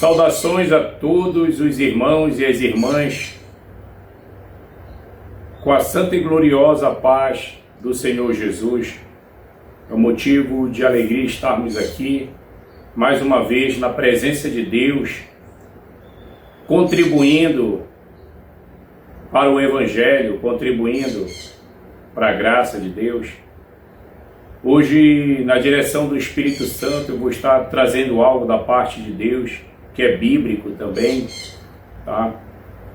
Saudações a todos os irmãos e as irmãs, com a santa e gloriosa paz do Senhor Jesus. É um motivo de alegria estarmos aqui, mais uma vez, na presença de Deus, contribuindo para o Evangelho, contribuindo para a graça de Deus. Hoje, na direção do Espírito Santo, eu vou estar trazendo algo da parte de Deus, que é bíblico também, tá?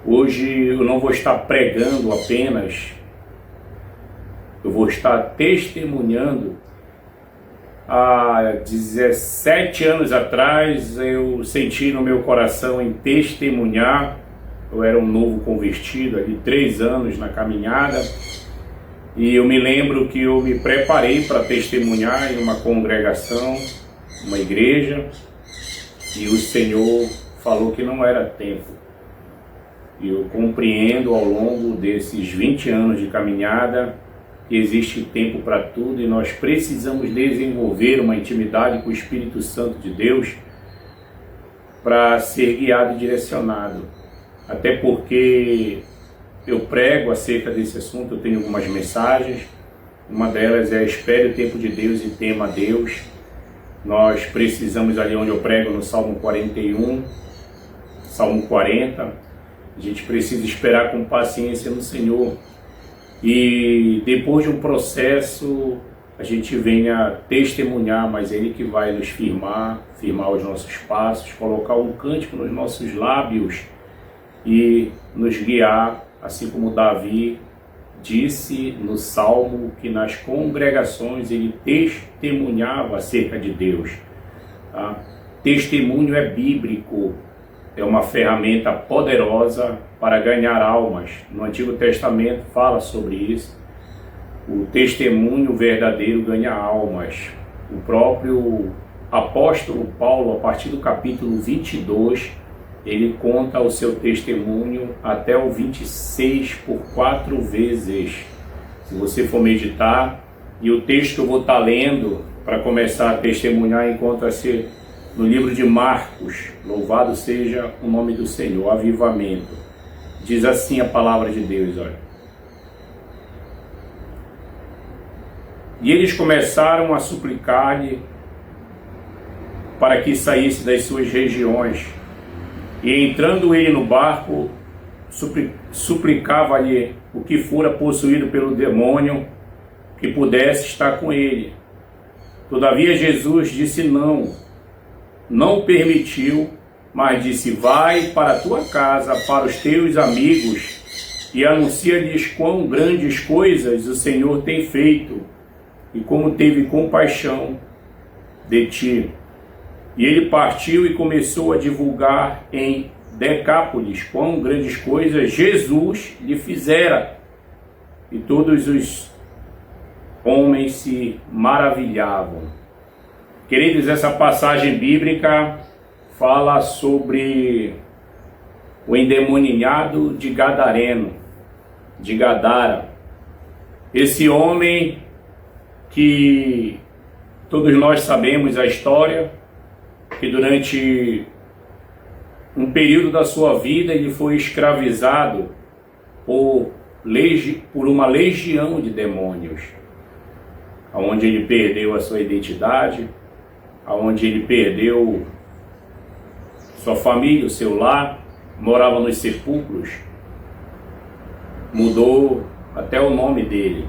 Hoje eu não vou estar pregando apenas, eu vou estar testemunhando. Há 17 anos atrás eu senti no meu coração em testemunhar. Eu era um novo convertido, ali 3 anos na caminhada, e eu me lembro que eu me preparei para testemunhar em uma congregação, uma igreja, e o Senhor falou que não era tempo. E eu compreendo ao longo desses 20 anos de caminhada que existe tempo para tudo, e nós precisamos desenvolver uma intimidade com o Espírito Santo de Deus para ser guiado e direcionado. Até porque eu prego acerca desse assunto, eu tenho algumas mensagens. Uma delas é: espere o tempo de Deus e tema a Deus. Nós precisamos, ali onde eu prego, no Salmo 41, Salmo 40, a gente precisa esperar com paciência no Senhor. E depois de um processo, a gente venha testemunhar, mas Ele que vai nos firmar os nossos passos, colocar um cântico nos nossos lábios e nos guiar, assim como Davi disse no Salmo, que nas congregações ele testemunhava acerca de Deus. Tá? Testemunho é bíblico, é uma ferramenta poderosa para ganhar almas. No Antigo Testamento fala sobre isso. O testemunho verdadeiro ganha almas. O próprio apóstolo Paulo, a partir do capítulo 22, ele conta o seu testemunho até o 26 por 4 vezes. Se você for meditar, e o texto que eu vou estar lendo para começar a testemunhar encontra-se no livro de Marcos. Louvado seja o nome do Senhor. Avivamento. Diz assim a palavra de Deus, olha. E eles começaram a suplicar-lhe para que saísse das suas regiões. E entrando ele no barco, suplicava-lhe o que fora possuído pelo demônio, que pudesse estar com ele. Todavia Jesus disse não permitiu, mas disse: vai para a tua casa, para os teus amigos, e anuncia-lhes quão grandes coisas o Senhor tem feito, e como teve compaixão de ti. E ele partiu e começou a divulgar em Decápolis quão grandes coisas Jesus lhe fizera. E todos os homens se maravilhavam. Queridos, essa passagem bíblica fala sobre o endemoniado de Gadareno, de Gadara. Esse homem que todos nós sabemos a história, que durante um período da sua vida ele foi escravizado por uma legião de demônios, onde ele perdeu a sua identidade, onde ele perdeu sua família, o seu lar, morava nos sepulcros, mudou até o nome dele,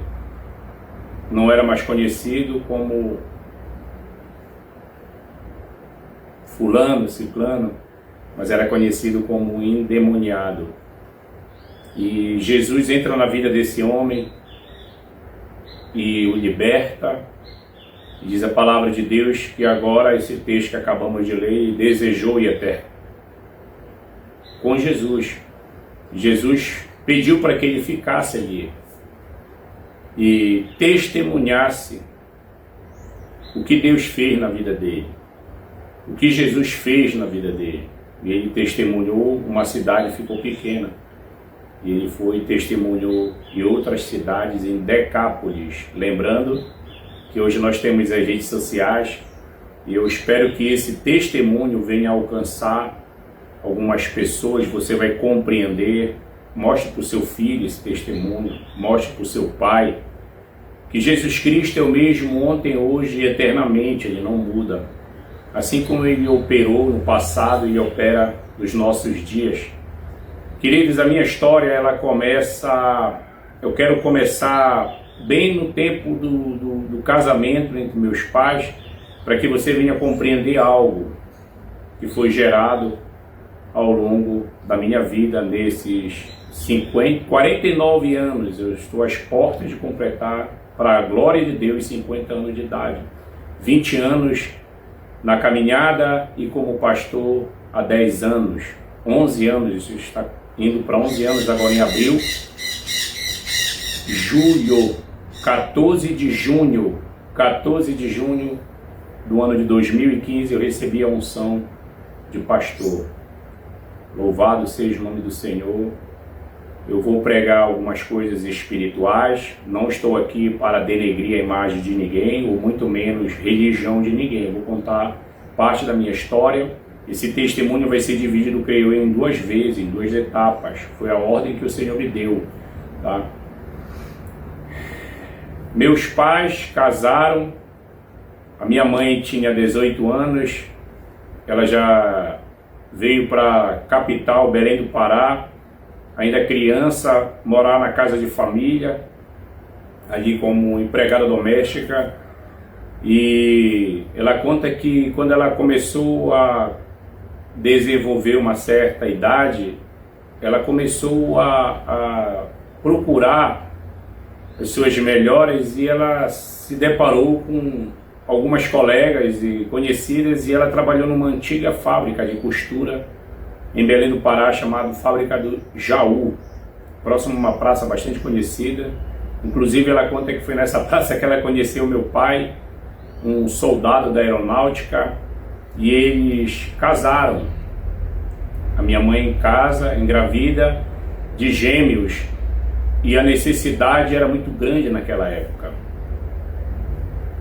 não era mais conhecido como fulano, ciclano, mas era conhecido como endemoniado. E Jesus entra na vida desse homem e o liberta. E diz a palavra de Deus que agora, esse texto que acabamos de ler, ele desejou ir até com Jesus. Jesus pediu para que ele ficasse ali e testemunhasse o que Deus fez na vida dele, o que Jesus fez na vida dele. E ele testemunhou, uma cidade ficou pequena, e ele foi e testemunhou em outras cidades, em Decápolis. Lembrando que hoje nós temos as redes sociais, e eu espero que esse testemunho venha alcançar algumas pessoas, você vai compreender. Mostre para o seu filho esse testemunho, mostre para o seu pai que Jesus Cristo é o mesmo ontem, hoje e eternamente, Ele não muda. Assim como Ele operou no passado, Ele opera nos nossos dias. Queridos, a minha história, ela começa, eu quero começar bem no tempo do casamento entre meus pais, para que você venha compreender algo que foi gerado ao longo da minha vida nesses 49 anos. Eu estou às portas de completar, para a glória de Deus, 50 anos de idade. 20 anos na caminhada e como pastor há 10 anos. 11 anos, está indo para 11 anos agora em abril. Julho, 14 de junho do ano de 2015, eu recebi a unção de pastor. Louvado seja o nome do Senhor. Eu vou pregar algumas coisas espirituais, não estou aqui para denegrir a imagem de ninguém, ou muito menos religião de ninguém. Eu vou contar parte da minha história. Esse testemunho vai ser dividido, creio eu, em 2 vezes, em 2 etapas. Foi a ordem que o Senhor me deu, tá? Meus pais casaram, a minha mãe tinha 18 anos, ela já veio para a capital, Belém do Pará, ainda criança, morar na casa de família, ali como empregada doméstica. E ela conta que quando ela começou a desenvolver uma certa idade, ela começou a procurar as suas melhoras e ela se deparou com algumas colegas e conhecidas, e ela trabalhou numa antiga fábrica de costura em Belém do Pará, chamada Fábrica do Jaú, próximo a uma praça bastante conhecida. Inclusive ela conta que foi nessa praça que ela conheceu meu pai, um soldado da aeronáutica, e eles casaram. A minha mãe em casa, engravida de gêmeos, e a necessidade era muito grande naquela época.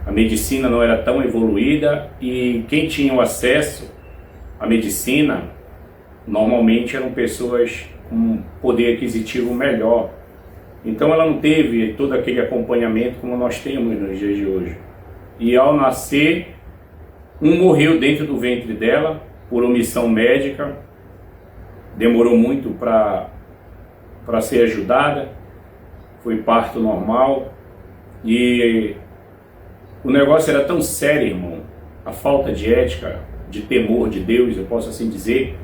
A medicina não era tão evoluída e quem tinha o acesso à medicina normalmente eram pessoas com poder aquisitivo melhor. Então ela não teve todo aquele acompanhamento como nós temos nos dias de hoje. E ao nascer, um morreu dentro do ventre dela por omissão médica, demorou muito para ser ajudada, foi parto normal, e o negócio era tão sério, irmão, a falta de ética, de temor de Deus, eu posso assim dizer,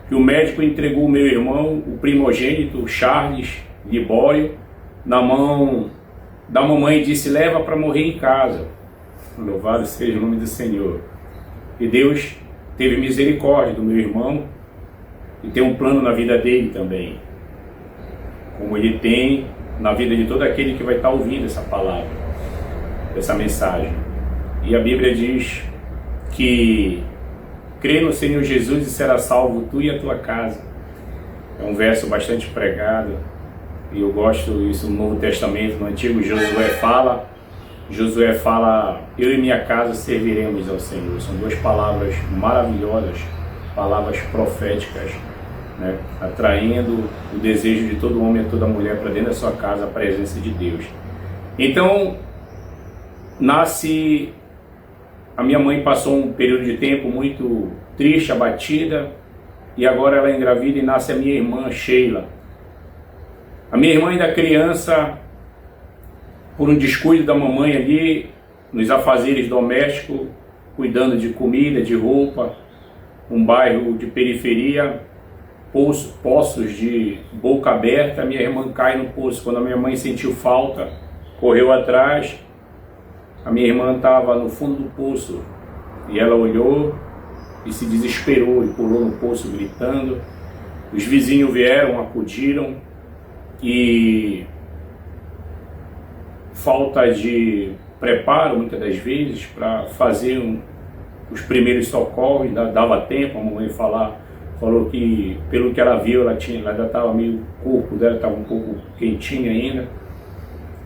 que o médico entregou o meu irmão, o primogênito, Charles Libório, na mão da mamãe e disse: leva para morrer em casa. Louvado seja o nome do Senhor. E Deus teve misericórdia do meu irmão e tem um plano na vida dele também, como Ele tem na vida de todo aquele que vai estar ouvindo essa palavra, essa mensagem. E a Bíblia diz que crê no Senhor Jesus e será salvo tu e a tua casa. É um verso bastante pregado, e eu gosto disso no Novo Testamento. No Antigo, Josué fala, eu e minha casa serviremos ao Senhor. São 2 palavras maravilhosas, palavras proféticas, né? Atraindo o desejo de todo homem e toda mulher para dentro da sua casa, a presença de Deus. Então, nasce... A minha mãe passou um período de tempo muito triste, abatida, e agora ela é engravida e nasce a minha irmã, Sheila. A minha irmã ainda criança, por um descuido da mamãe ali, nos afazeres domésticos, cuidando de comida, de roupa, um bairro de periferia, poços de boca aberta, minha irmã cai no poço. Quando a minha mãe sentiu falta, correu atrás, a minha irmã estava no fundo do poço, e ela olhou e se desesperou e pulou no poço gritando. Os vizinhos vieram, acudiram, e falta de preparo muitas das vezes para fazer os primeiros socorros, dava tempo. A mamãe falou que pelo que ela viu, ela ainda estava meio, o corpo dela estava um pouco quentinho ainda,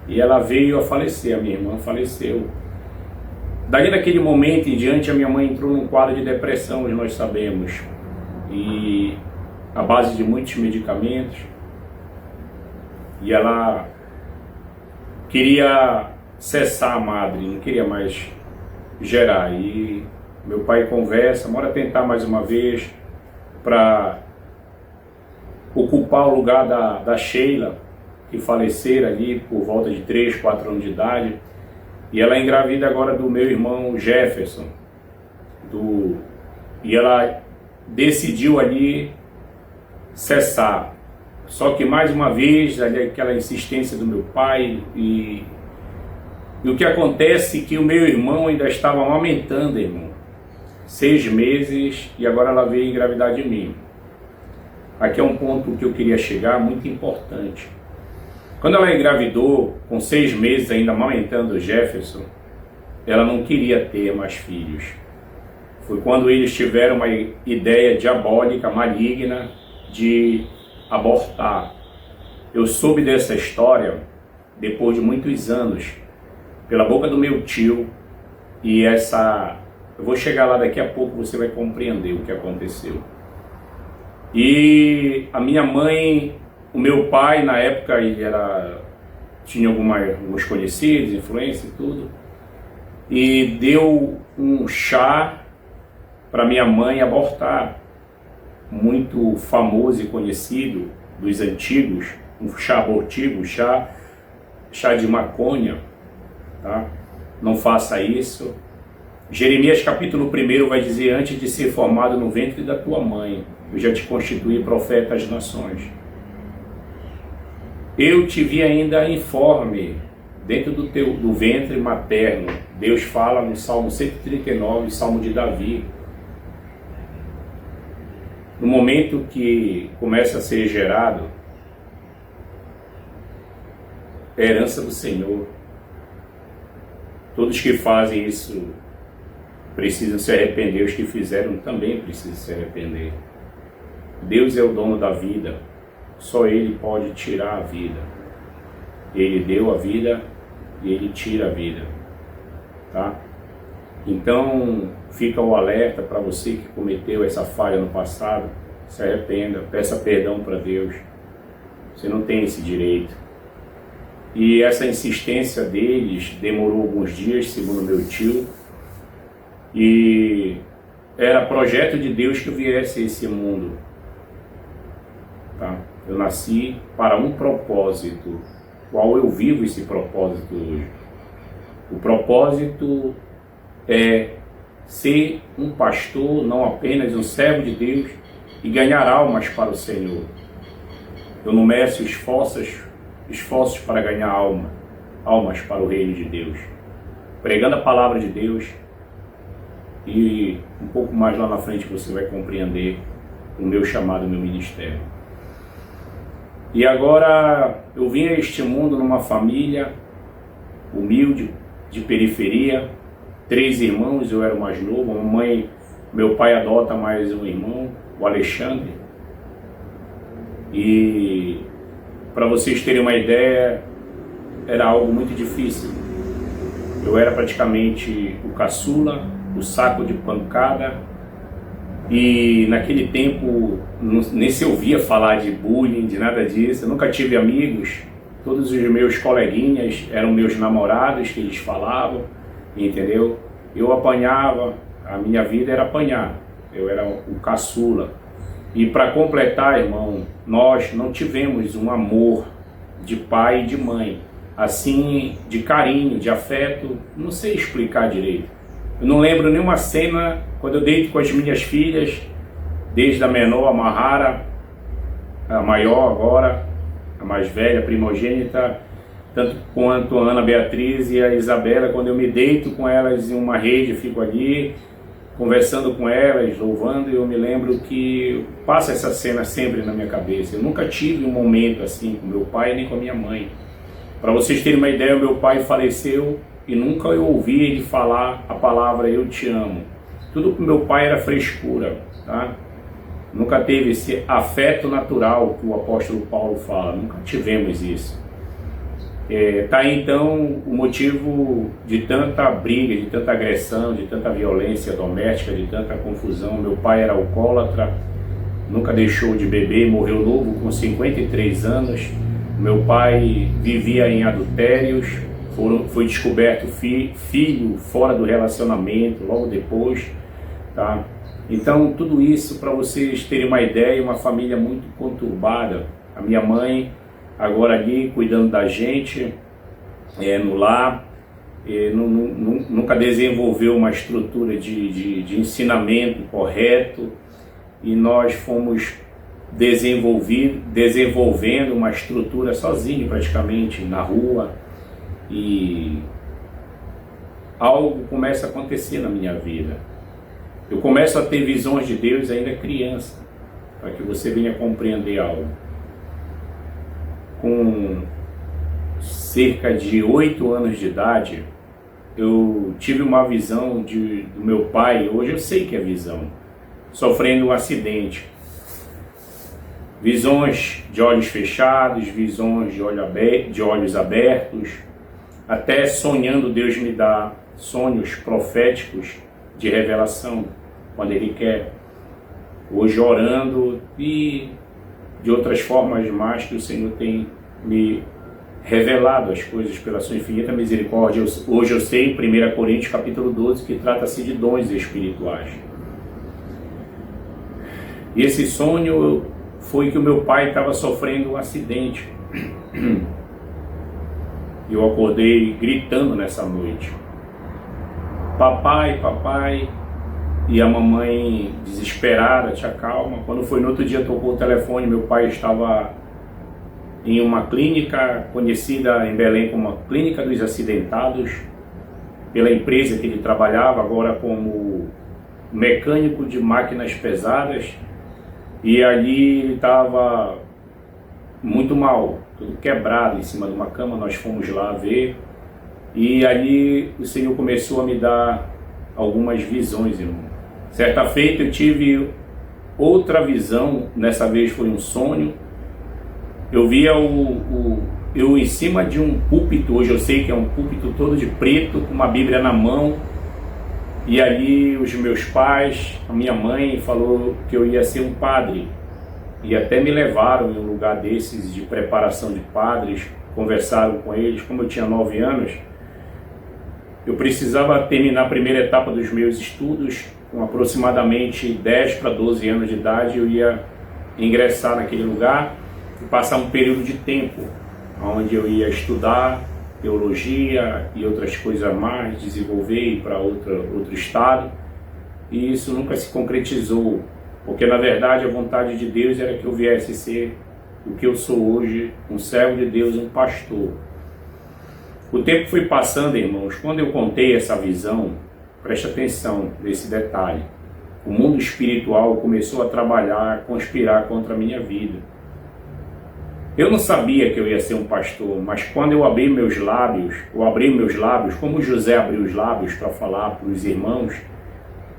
e ela veio a falecer. A minha irmã faleceu. Daí naquele momento em diante a minha mãe entrou num quadro de depressão, nós sabemos. e à base de muitos medicamentos, e ela queria cessar a madre, não queria mais gerar. E meu pai conversa, bora tentar mais uma vez para ocupar o lugar da Sheila, que faleceram ali por volta de 3, 4 anos de idade. E ela engravida agora do meu irmão Jefferson. E ela decidiu ali cessar. Só que mais uma vez, ali aquela insistência do meu pai, e o que acontece é que o meu irmão ainda estava amamentando, irmão. 6 meses, e agora ela veio engravidar de mim. Aqui é um ponto que eu queria chegar, muito importante. Quando ela engravidou, com 6 meses ainda amamentando o Jefferson, ela não queria ter mais filhos. Foi quando eles tiveram uma ideia diabólica, maligna, de abortar. Eu soube dessa história depois de muitos anos, pela boca do meu tio, e eu vou chegar lá daqui a pouco, você vai compreender o que aconteceu. E a minha mãe, o meu pai, na época, ele tinha alguns conhecidos, influência e tudo, e deu um chá para minha mãe abortar, muito famoso e conhecido dos antigos, um chá abortivo, chá de maconha, tá? Não faça isso. Jeremias capítulo 1 vai dizer: antes de ser formado no ventre da tua mãe, eu já te constituí profeta às nações. Eu te vi ainda informe dentro do ventre materno. Deus fala no Salmo 139, Salmo de Davi. No momento que começa a ser gerado, é herança do Senhor. Todos que fazem isso precisam se arrepender, os que fizeram também precisam se arrepender. Deus é o dono da vida, só Ele pode tirar a vida. Ele deu a vida e Ele tira a vida, tá? Então fica o alerta para você que cometeu essa falha no passado: se arrependa, peça perdão para Deus. Você não tem esse direito. E essa insistência deles demorou alguns dias, segundo meu tio, e era projeto de Deus que eu viesse a esse mundo, tá? Eu nasci para um propósito, qual eu vivo esse propósito hoje. O propósito é ser um pastor, não apenas um servo de Deus, e ganhar almas para o Senhor. Eu não meço esforços para ganhar almas para o reino de Deus, pregando a palavra de Deus, e um pouco mais lá na frente você vai compreender o meu chamado, o meu ministério. E agora eu vim a este mundo numa família humilde, de periferia, 3 irmãos, eu era o mais novo. Meu pai adota mais um irmão, o Alexandre. E para vocês terem uma ideia, era algo muito difícil. Eu era praticamente o caçula, o saco de pancada, e naquele tempo nem se ouvia falar de bullying, de nada disso. Eu nunca tive amigos. Todos os meus coleguinhas eram meus namorados, que eles falavam, entendeu? Eu apanhava, a minha vida era apanhar, eu era o caçula. E para completar, irmão, nós não tivemos um amor de pai e de mãe, assim, de carinho, de afeto, não sei explicar direito. Eu não lembro nenhuma cena quando eu deito com as minhas filhas, desde a menor, a Mahara, a maior agora, a mais velha, a primogênita, tanto quanto a Ana Beatriz e a Isabela. Quando eu me deito com elas em uma rede, fico ali conversando com elas, louvando, e eu me lembro que passa essa cena sempre na minha cabeça. Eu nunca tive um momento assim com meu pai nem com a minha mãe. Para vocês terem uma ideia, meu pai faleceu e nunca eu ouvi ele falar a palavra "eu te amo". Tudo com meu pai era frescura, tá? Nunca teve esse afeto natural que o apóstolo Paulo fala, nunca tivemos isso. Tá aí então o motivo de tanta briga, de tanta agressão, de tanta violência doméstica, de tanta confusão. Meu pai era alcoólatra, nunca deixou de beber, morreu novo com 53 anos. Meu pai vivia em adultérios, foi descoberto filho fora do relacionamento logo depois, tá? Então tudo isso para vocês terem uma ideia, uma família muito conturbada. A minha mãe agora ali cuidando da gente no lar, nunca desenvolveu uma estrutura de ensinamento correto, e nós fomos desenvolvendo uma estrutura sozinho praticamente na rua, e algo começa a acontecer na minha vida. Eu começo a ter visões de Deus ainda criança, para que você venha compreender algo. Com cerca de 8 anos de idade, eu tive uma visão do meu pai, hoje eu sei que é visão, sofrendo um acidente. Visões de olhos fechados, visões de olhos abertos, até sonhando Deus me dá sonhos proféticos de revelação, quando Ele quer. Hoje orando e de outras formas mais que o Senhor tem me revelado as coisas pela sua infinita misericórdia. Hoje eu sei, 1 Coríntios capítulo 12, que trata-se de dons espirituais. E esse sonho foi que o meu pai estava sofrendo um acidente. Eu acordei gritando nessa noite: papai, papai. E a mamãe desesperada: te acalma. Quando foi no outro dia, tocou o telefone, meu pai estava em uma clínica conhecida em Belém como a Clínica dos Acidentados, pela empresa que ele trabalhava, agora como mecânico de máquinas pesadas. E ali ele estava muito mal, tudo quebrado em cima de uma cama. Nós fomos lá ver, e ali o Senhor começou a me dar algumas visões, irmão. Certa feita eu tive outra visão, nessa vez foi um sonho. Eu via eu em cima de um púlpito, hoje eu sei que é um púlpito todo de preto, com uma Bíblia na mão. E ali os meus pais, a minha mãe falou que eu ia ser um padre. E até me levaram em um lugar desses de preparação de padres, conversaram com eles. Como eu tinha 9 anos, eu precisava terminar a primeira etapa dos meus estudos. Com aproximadamente 10 para 12 anos de idade, eu ia ingressar naquele lugar e passar um período de tempo, onde eu ia estudar teologia e outras coisas mais, desenvolver e ir para outro estado. E isso nunca se concretizou, porque na verdade a vontade de Deus era que eu viesse ser o que eu sou hoje, um servo de Deus, um pastor. O tempo foi passando, irmãos. Quando eu contei essa visão, preste atenção nesse detalhe, o mundo espiritual começou a trabalhar, a conspirar contra a minha vida. Eu não sabia que eu ia ser um pastor, mas quando eu abri meus lábios, como José abriu os lábios para falar para os irmãos,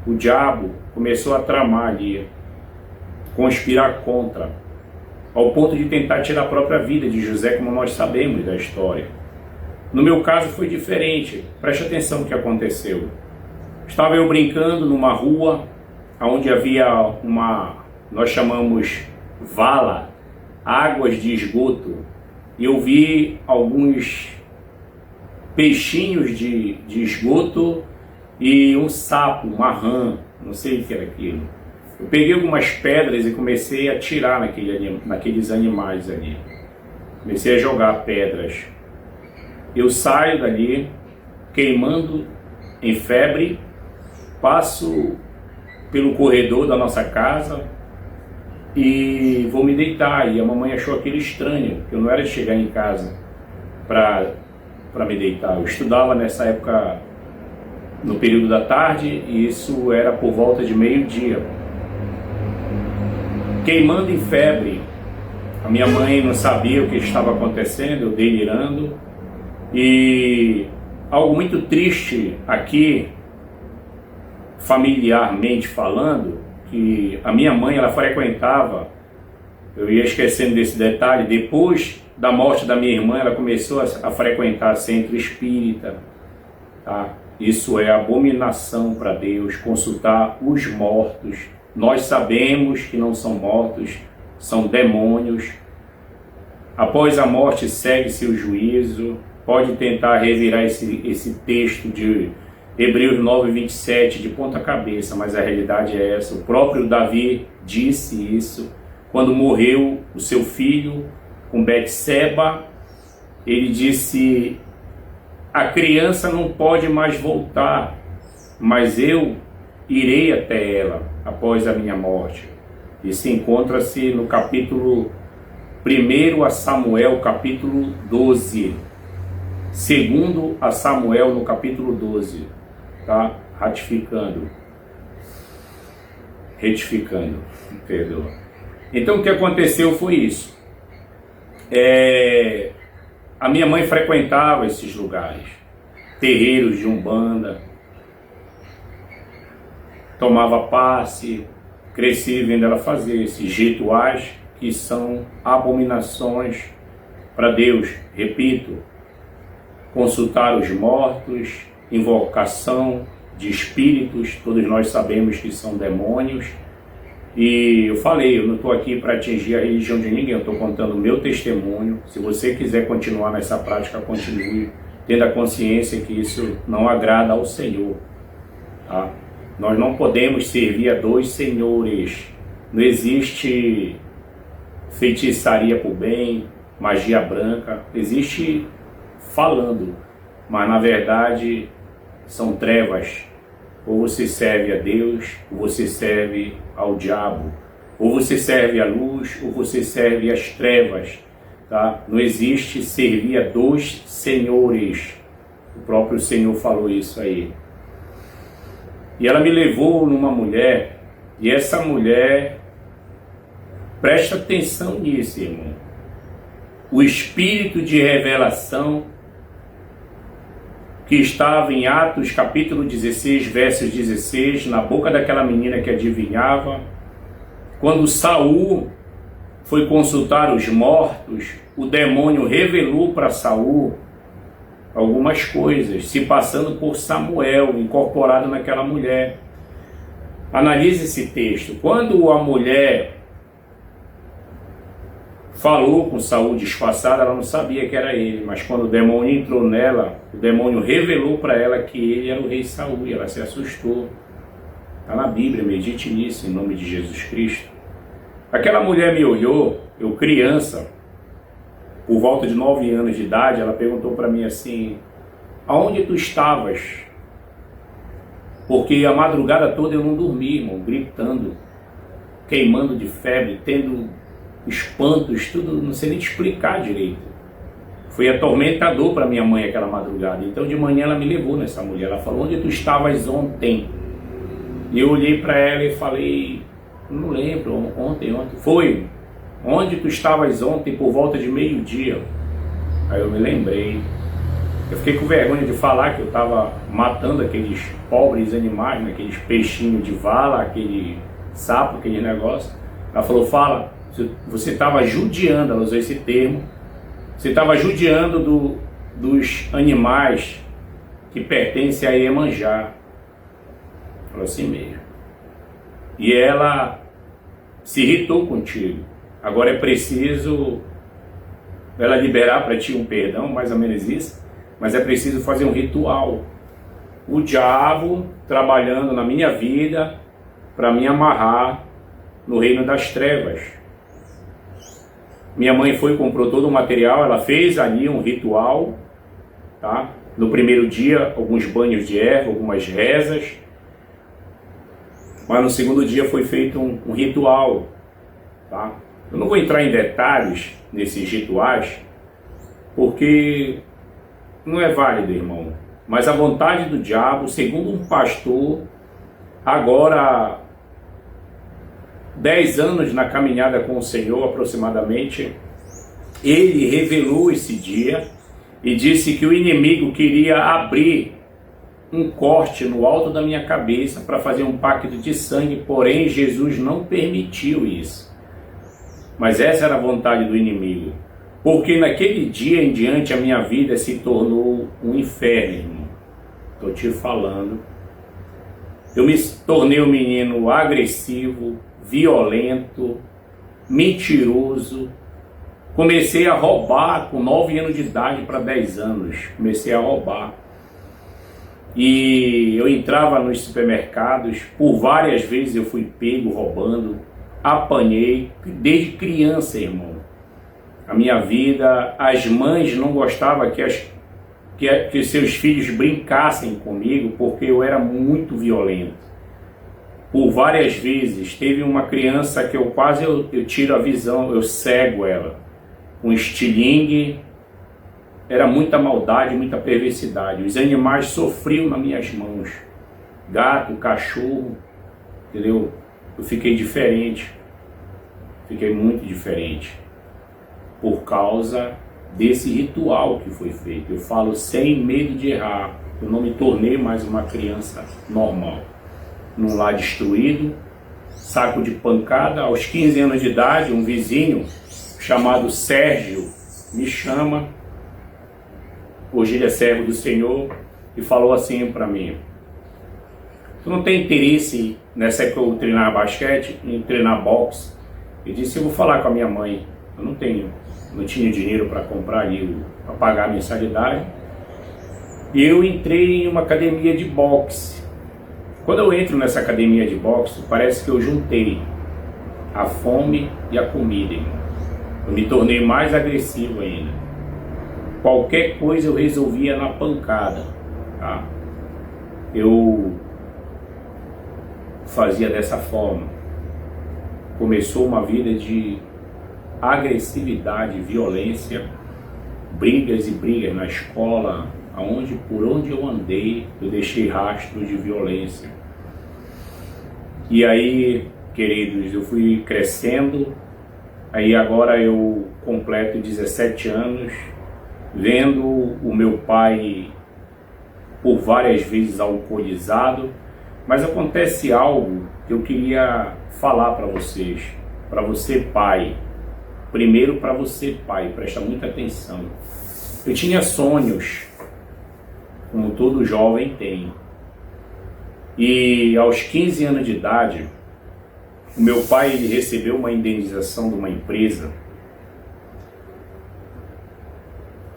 o diabo começou a tramar ali, conspirar contra, ao ponto de tentar tirar a própria vida de José, como nós sabemos da história. No meu caso foi diferente. Preste atenção no que aconteceu. Estava eu brincando numa rua, onde havia nós chamamos vala, águas de esgoto, e eu vi alguns peixinhos de esgoto e um sapo, uma rã, não sei o que era aquilo. Eu peguei algumas pedras e comecei a atirar naqueles animais ali. Comecei a jogar pedras. Eu saio dali, queimando em febre, passo pelo corredor da nossa casa e vou me deitar. E a mamãe achou aquilo estranho, que eu não era de chegar em casa para me deitar. Eu estudava nessa época no período da tarde, e isso era por volta de meio-dia. Queimando em febre, a minha mãe não sabia o que estava acontecendo, eu delirando. E algo muito triste aqui, familiarmente falando, que a minha mãe, ela frequentava, eu ia esquecendo desse detalhe, depois da morte da minha irmã, ela começou a frequentar centro espírita, tá? Isso é abominação para Deus, consultar os mortos, nós sabemos que não são mortos, são demônios. Após a morte segue-se o juízo. Pode tentar revirar esse texto de Hebreus 9, 27 de ponta cabeça, mas a realidade é essa. O próprio Davi disse isso. Quando morreu o seu filho com Betseba, ele disse: a criança não pode mais voltar, mas eu irei até ela após a minha morte. Isso encontra-se no capítulo 1 a Samuel, capítulo 12. 2 a Samuel, no capítulo 12. Tá? Retificando, perdoa. Então o que aconteceu foi isso. A minha mãe frequentava esses lugares, terreiros de umbanda, tomava passe, cresci vendo ela fazer esses rituais que são abominações para Deus. Repito, consultar os mortos, invocação de espíritos, todos nós sabemos que são demônios. E eu falei, eu não estou aqui para atingir a religião de ninguém, eu estou contando o meu testemunho. Se você quiser continuar nessa prática, continue, tendo a consciência que isso não agrada ao Senhor. Tá? Nós não podemos servir a dois senhores. Não existe feitiçaria por bem, magia branca. Existe falando, mas na verdade são trevas. Ou você serve a Deus, ou você serve ao diabo. Ou você serve a luz, ou você serve as trevas. Tá? Não existe servir a dois senhores. O próprio Senhor falou isso aí. E ela me levou numa mulher, e essa mulher, presta atenção nisso, irmão. O espírito de revelação que estava em Atos capítulo 16, versos 16, na boca daquela menina que adivinhava, quando Saul foi consultar os mortos, o demônio revelou para Saul algumas coisas, se passando por Samuel, incorporado naquela mulher. Analise esse texto. Quando a mulher falou com Saul disfarçada, ela não sabia que era ele, mas quando o demônio entrou nela, o demônio revelou para ela que ele era o rei Saul, e ela se assustou. Está na Bíblia, medite nisso, em nome de Jesus Cristo. Aquela mulher me olhou, eu criança, por volta de 9 anos de idade, ela perguntou para mim assim: aonde tu estavas? Porque a madrugada toda eu não dormi, irmão, gritando, queimando de febre, tendo espantos, tudo, não sei nem te explicar direito. Foi atormentador para minha mãe aquela madrugada. Então de manhã ela me levou nessa mulher, ela falou: onde tu estavas ontem? E eu olhei para ela e falei: não lembro, ontem. Foi, onde tu estavas ontem por volta de meio-dia? Aí eu me lembrei. Eu fiquei com vergonha de falar que eu estava matando aqueles pobres animais, né? Aqueles peixinhos de vala, aquele sapo, aquele negócio. Ela falou: fala, você estava judiando, ela usou esse termo, você estava judiando dos animais que pertencem a Iemanjá. Falou assim mesmo. E ela se irritou contigo. Agora é preciso ela liberar para ti um perdão, mais ou menos isso, mas é preciso fazer um ritual. O diabo trabalhando na minha vida para me amarrar no reino das trevas. Minha mãe foi e comprou todo o material, ela fez ali um ritual, tá? No primeiro dia, alguns banhos de erva, algumas rezas, mas no segundo dia foi feito um ritual, tá? Eu não vou entrar em detalhes nesses rituais, porque não é válido, irmão. Mas a vontade do diabo, segundo um pastor, agora 10 anos na caminhada com o Senhor aproximadamente, ele revelou esse dia e disse que o inimigo queria abrir um corte no alto da minha cabeça para fazer um pacto de sangue, porém Jesus não permitiu isso. Mas essa era a vontade do inimigo, porque naquele dia em diante a minha vida se tornou um inferno, irmão. Estou te falando. Eu me tornei um menino agressivo, violento, mentiroso. Comecei a roubar com 9 anos de idade para 10 anos. Comecei a roubar. E eu entrava nos supermercados, por várias vezes eu fui pego roubando, apanhei, desde criança, irmão. A minha vida, as mães não gostavam que seus filhos brincassem comigo, porque eu era muito violento. Por várias vezes, teve uma criança que eu tiro a visão, eu cego ela. Com estilingue, era muita maldade, muita perversidade. Os animais sofriam nas minhas mãos. Gato, cachorro, entendeu? Eu fiquei diferente. Fiquei muito diferente. Por causa desse ritual que foi feito. Eu falo sem medo de errar. Eu não me tornei mais uma criança normal. Num lar destruído, saco de pancada. Aos 15 anos de idade, um vizinho chamado Sérgio me chama. Hoje ele é servo do Senhor, e falou assim para mim: tu não tem interesse nessa época eu treinar basquete, em treinar boxe? Eu disse: eu vou falar com a minha mãe. Eu não tinha dinheiro para comprar ali, para pagar a mensalidade. E eu entrei em uma academia de boxe. Quando eu entro nessa academia de boxe, parece que eu juntei a fome e a comida, irmão. Eu me tornei mais agressivo ainda. Qualquer coisa eu resolvia na pancada, tá? Eu fazia dessa forma. Começou uma vida de agressividade, violência, brigas e brigas na escola, por onde eu andei, eu deixei rastro de violência. E aí, queridos, eu fui crescendo, aí agora eu completo 17 anos, vendo o meu pai por várias vezes alcoolizado, mas acontece algo que eu queria falar para vocês, para você pai. Primeiro para você pai, presta muita atenção. Eu tinha sonhos, como todo jovem tem, e aos 15 anos de idade, o meu pai ele recebeu uma indenização de uma empresa.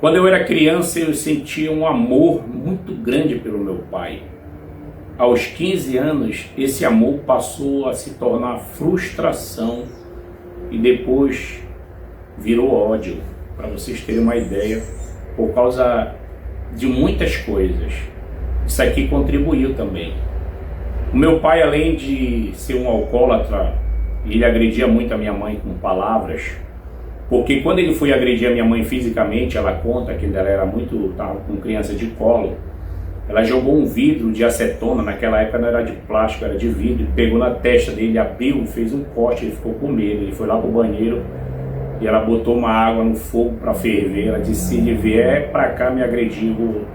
Quando eu era criança, eu sentia um amor muito grande pelo meu pai. Aos 15 anos, esse amor passou a se tornar frustração e depois virou ódio, para vocês terem uma ideia, por causa de muitas coisas. Isso aqui contribuiu também. O meu pai, além de ser um alcoólatra, ele agredia muito a minha mãe com palavras. Porque quando ele foi agredir a minha mãe fisicamente, ela conta que ela era estava com criança de colo, ela jogou um vidro de acetona, naquela época não era de plástico, era de vidro, pegou na testa dele, abriu, fez um corte, ele ficou com medo, ele foi lá pro banheiro e ela botou uma água no fogo para ferver, ela disse: se ele vier pra cá me agredir, vou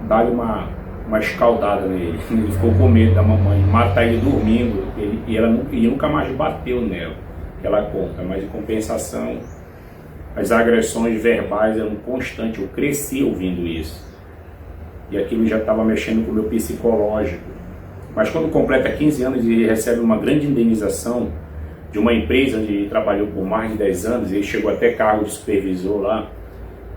dar-lhe uma escaldada nele. Ele ficou com medo da mamãe, matar ele dormindo, e nunca mais bateu nela. Ela conta, mas em compensação as agressões verbais eram constantes, eu cresci ouvindo isso e aquilo já estava mexendo com o meu psicológico. Mas quando completa 15 anos ele recebe uma grande indenização de uma empresa onde ele trabalhou por mais de 10 anos, ele chegou até cargo de supervisor lá,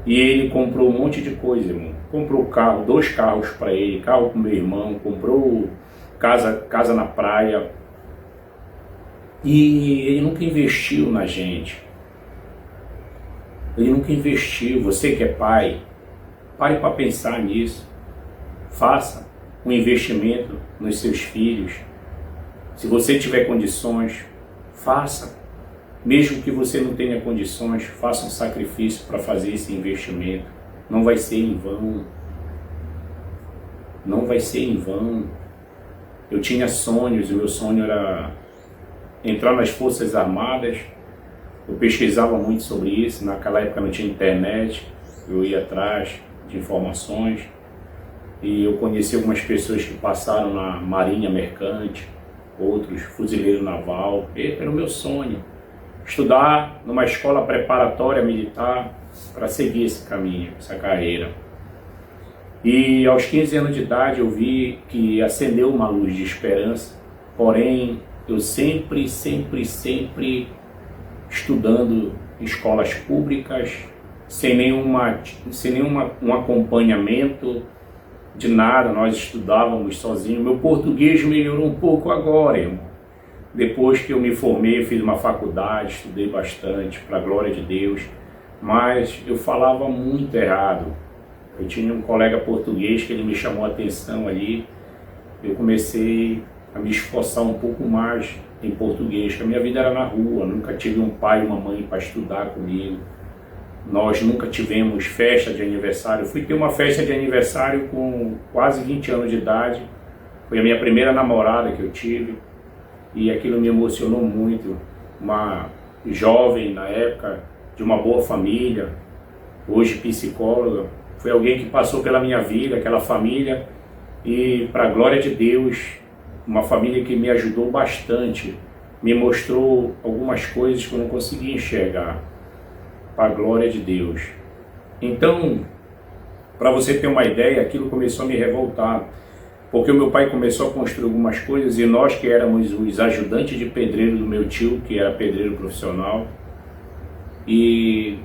e ele comprou um monte de coisa, irmão. Comprou carro, 2 carros para ele, carro para o meu irmão, comprou casa na praia. E ele nunca investiu na gente. Ele nunca investiu. Você que é pai, pare para pensar nisso. Faça um investimento nos seus filhos. Se você tiver condições, faça. Mesmo que você não tenha condições, faça um sacrifício para fazer esse investimento. Não vai ser em vão. Não vai ser em vão. Eu tinha sonhos, o meu sonho era entrar nas Forças Armadas. Eu pesquisava muito sobre isso, naquela época não tinha internet, eu ia atrás de informações e eu conheci algumas pessoas que passaram na Marinha Mercante, outros fuzileiro naval. Era o meu sonho, estudar numa escola preparatória militar para seguir esse caminho, essa carreira. E aos 15 anos de idade eu vi que acendeu uma luz de esperança, porém eu sempre estudando em escolas públicas, sem nenhum acompanhamento de nada, nós estudávamos sozinhos. Meu português melhorou um pouco agora, irmão. Depois que eu me formei, fiz uma faculdade, estudei bastante, para a glória de Deus, mas eu falava muito errado. Eu tinha um colega português que ele me chamou a atenção ali, eu comecei a me esforçar um pouco mais em português, que a minha vida era na rua, nunca tive um pai e uma mãe para estudar comigo. Nós nunca tivemos festa de aniversário. Eu fui ter uma festa de aniversário com quase 20 anos de idade. Foi a minha primeira namorada que eu tive. E aquilo me emocionou muito. Uma jovem na época, de uma boa família, hoje psicóloga. Foi alguém que passou pela minha vida, aquela família. E para a glória de Deus, uma família que me ajudou bastante. Me mostrou algumas coisas que eu não conseguia enxergar. Para a glória de Deus. Então, para você ter uma ideia, aquilo começou a me revoltar, porque o meu pai começou a construir algumas coisas e nós que éramos os ajudantes de pedreiro do meu tio, que era pedreiro profissional, e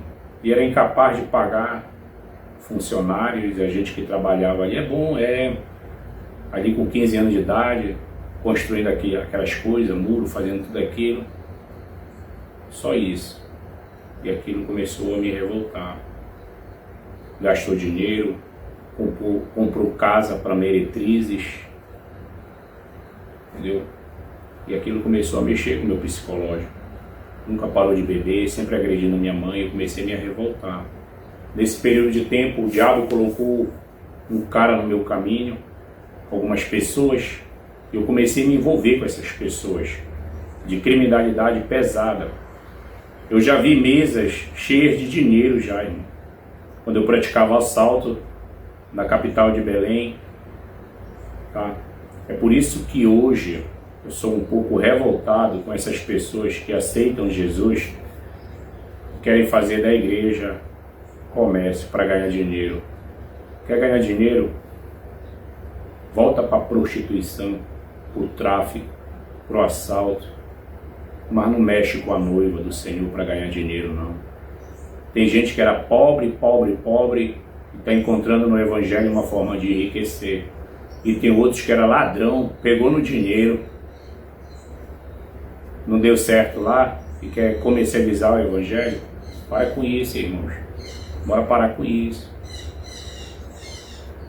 era incapaz de pagar funcionários, a gente que trabalhava ali, ali com 15 anos de idade, construindo aquelas coisas, muro, fazendo tudo aquilo, só isso. E aquilo começou a me revoltar. Gastou dinheiro, comprou casa para meretrizes, entendeu? E aquilo começou a mexer com o meu psicológico. Nunca parou de beber, sempre agredindo minha mãe, eu comecei a me revoltar. Nesse período de tempo, o diabo colocou um cara no meu caminho, algumas pessoas, e eu comecei a me envolver com essas pessoas, de criminalidade pesada. Eu já vi mesas cheias de dinheiro já, irmão. Quando eu praticava assalto na capital de Belém, tá? É por isso que hoje eu sou um pouco revoltado com essas pessoas que aceitam Jesus, querem fazer da igreja comércio para ganhar dinheiro. Quer ganhar dinheiro? Volta para a prostituição, para o tráfico, para o assalto. Mas não mexe com a noiva do Senhor para ganhar dinheiro, não. Tem gente que era pobre, e está encontrando no Evangelho uma forma de enriquecer. E tem outros que era ladrão, pegou no dinheiro, não deu certo lá e quer comercializar o Evangelho. Para com isso, irmãos. Bora parar com isso.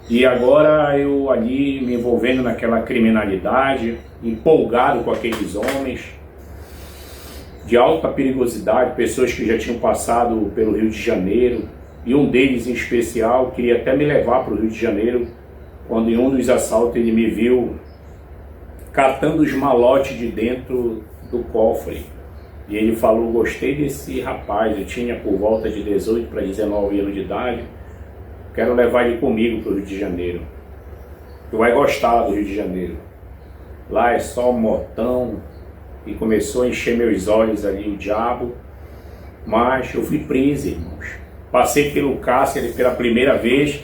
E agora eu ali me envolvendo naquela criminalidade, empolgado com aqueles homens de alta perigosidade, pessoas que já tinham passado pelo Rio de Janeiro, e um deles em especial queria até me levar para o Rio de Janeiro, quando em um dos assaltos ele me viu catando os malotes de dentro do cofre. E ele falou: gostei desse rapaz, eu tinha por volta de 18 para 19 anos de idade, quero levar ele comigo para o Rio de Janeiro. Tu vai gostar do Rio de Janeiro. Lá é só motão. E começou a encher meus olhos ali o diabo. Mas eu fui preso, irmãos. Passei pelo cárcere pela primeira vez.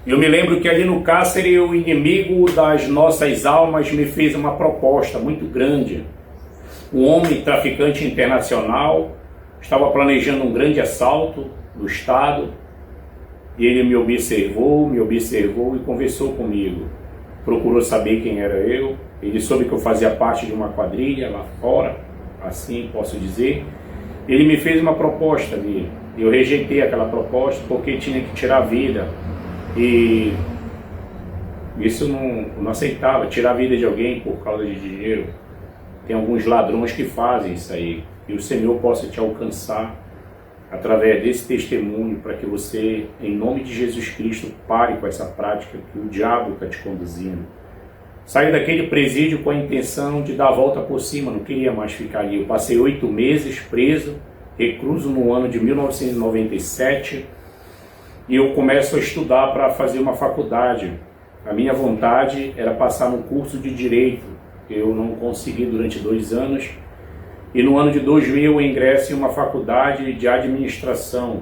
E eu me lembro que ali no cárcere o inimigo das nossas almas me fez uma proposta muito grande. Um homem traficante internacional estava planejando um grande assalto do Estado. E ele me observou e conversou comigo. Procurou saber quem era eu. Ele soube que eu fazia parte de uma quadrilha lá fora, assim posso dizer. Ele me fez uma proposta ali. Eu rejeitei aquela proposta porque tinha que tirar a vida. E isso eu não aceitava, tirar a vida de alguém por causa de dinheiro. Tem alguns ladrões que fazem isso aí. E o Senhor possa te alcançar através desse testemunho, para que você, em nome de Jesus Cristo, pare com essa prática que o diabo está te conduzindo. Saí daquele presídio com a intenção de dar a volta por cima, não queria mais ficar ali. Eu passei 8 meses preso, recluso no ano de 1997, e eu começo a estudar para fazer uma faculdade. A minha vontade era passar no curso de Direito. Eu não consegui durante 2 anos, e no ano de 2000 eu ingresso em uma faculdade de administração.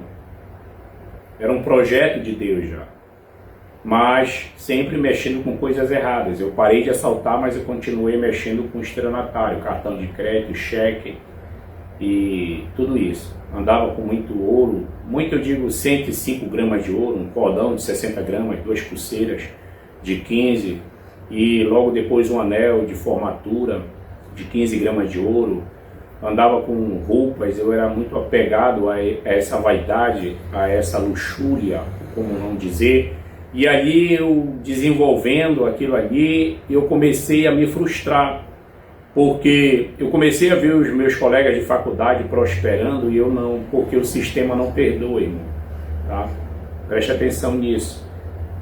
Era um projeto de Deus já. mas sempre mexendo com coisas erradas. Eu parei de assaltar, mas eu continuei mexendo com estelionatário, cartão de crédito, cheque e tudo isso. Andava com muito ouro, muito, eu digo 105 gramas de ouro, um cordão de 60 gramas, 2 pulseiras de 15 e logo depois um anel de formatura de 15 gramas de ouro. Andava com roupas, eu era muito apegado a essa vaidade, a essa luxúria, como não dizer. E ali eu desenvolvendo aquilo ali, eu comecei a me frustrar, porque eu comecei a ver os meus colegas de faculdade prosperando e eu não, porque o sistema não perdoa, irmão, tá? Preste atenção nisso.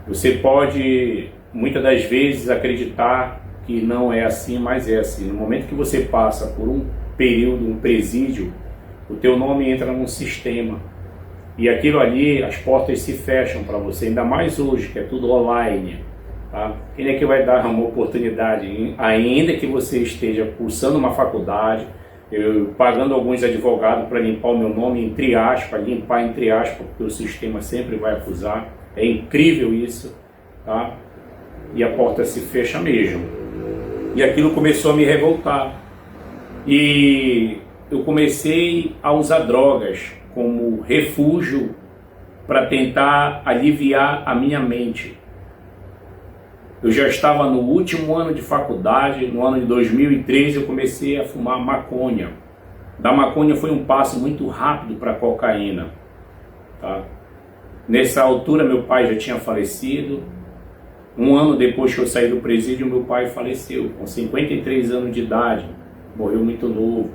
Você pode, muitas das vezes, acreditar que não é assim, mas é assim. No momento que você passa por um período, um presídio, o teu nome entra num sistema. E aquilo ali, as portas se fecham para você, ainda mais hoje, que é tudo online. Tá? Quem é que vai dar uma oportunidade, ainda que você esteja cursando uma faculdade, eu pagando alguns advogados para limpar o meu nome, entre aspas, limpar entre aspas, porque o sistema sempre vai acusar. É incrível isso, tá? E a porta se fecha mesmo. E aquilo começou a me revoltar. E eu comecei a usar drogas como refúgio para tentar aliviar a minha mente. Eu já estava no último ano de faculdade, no ano de 2013 eu comecei a fumar maconha. Da maconha foi um passo muito rápido para a cocaína. Tá? Nessa altura meu pai já tinha falecido. Um ano depois que eu saí do presídio, meu pai faleceu, com 53 anos de idade. Morreu muito novo.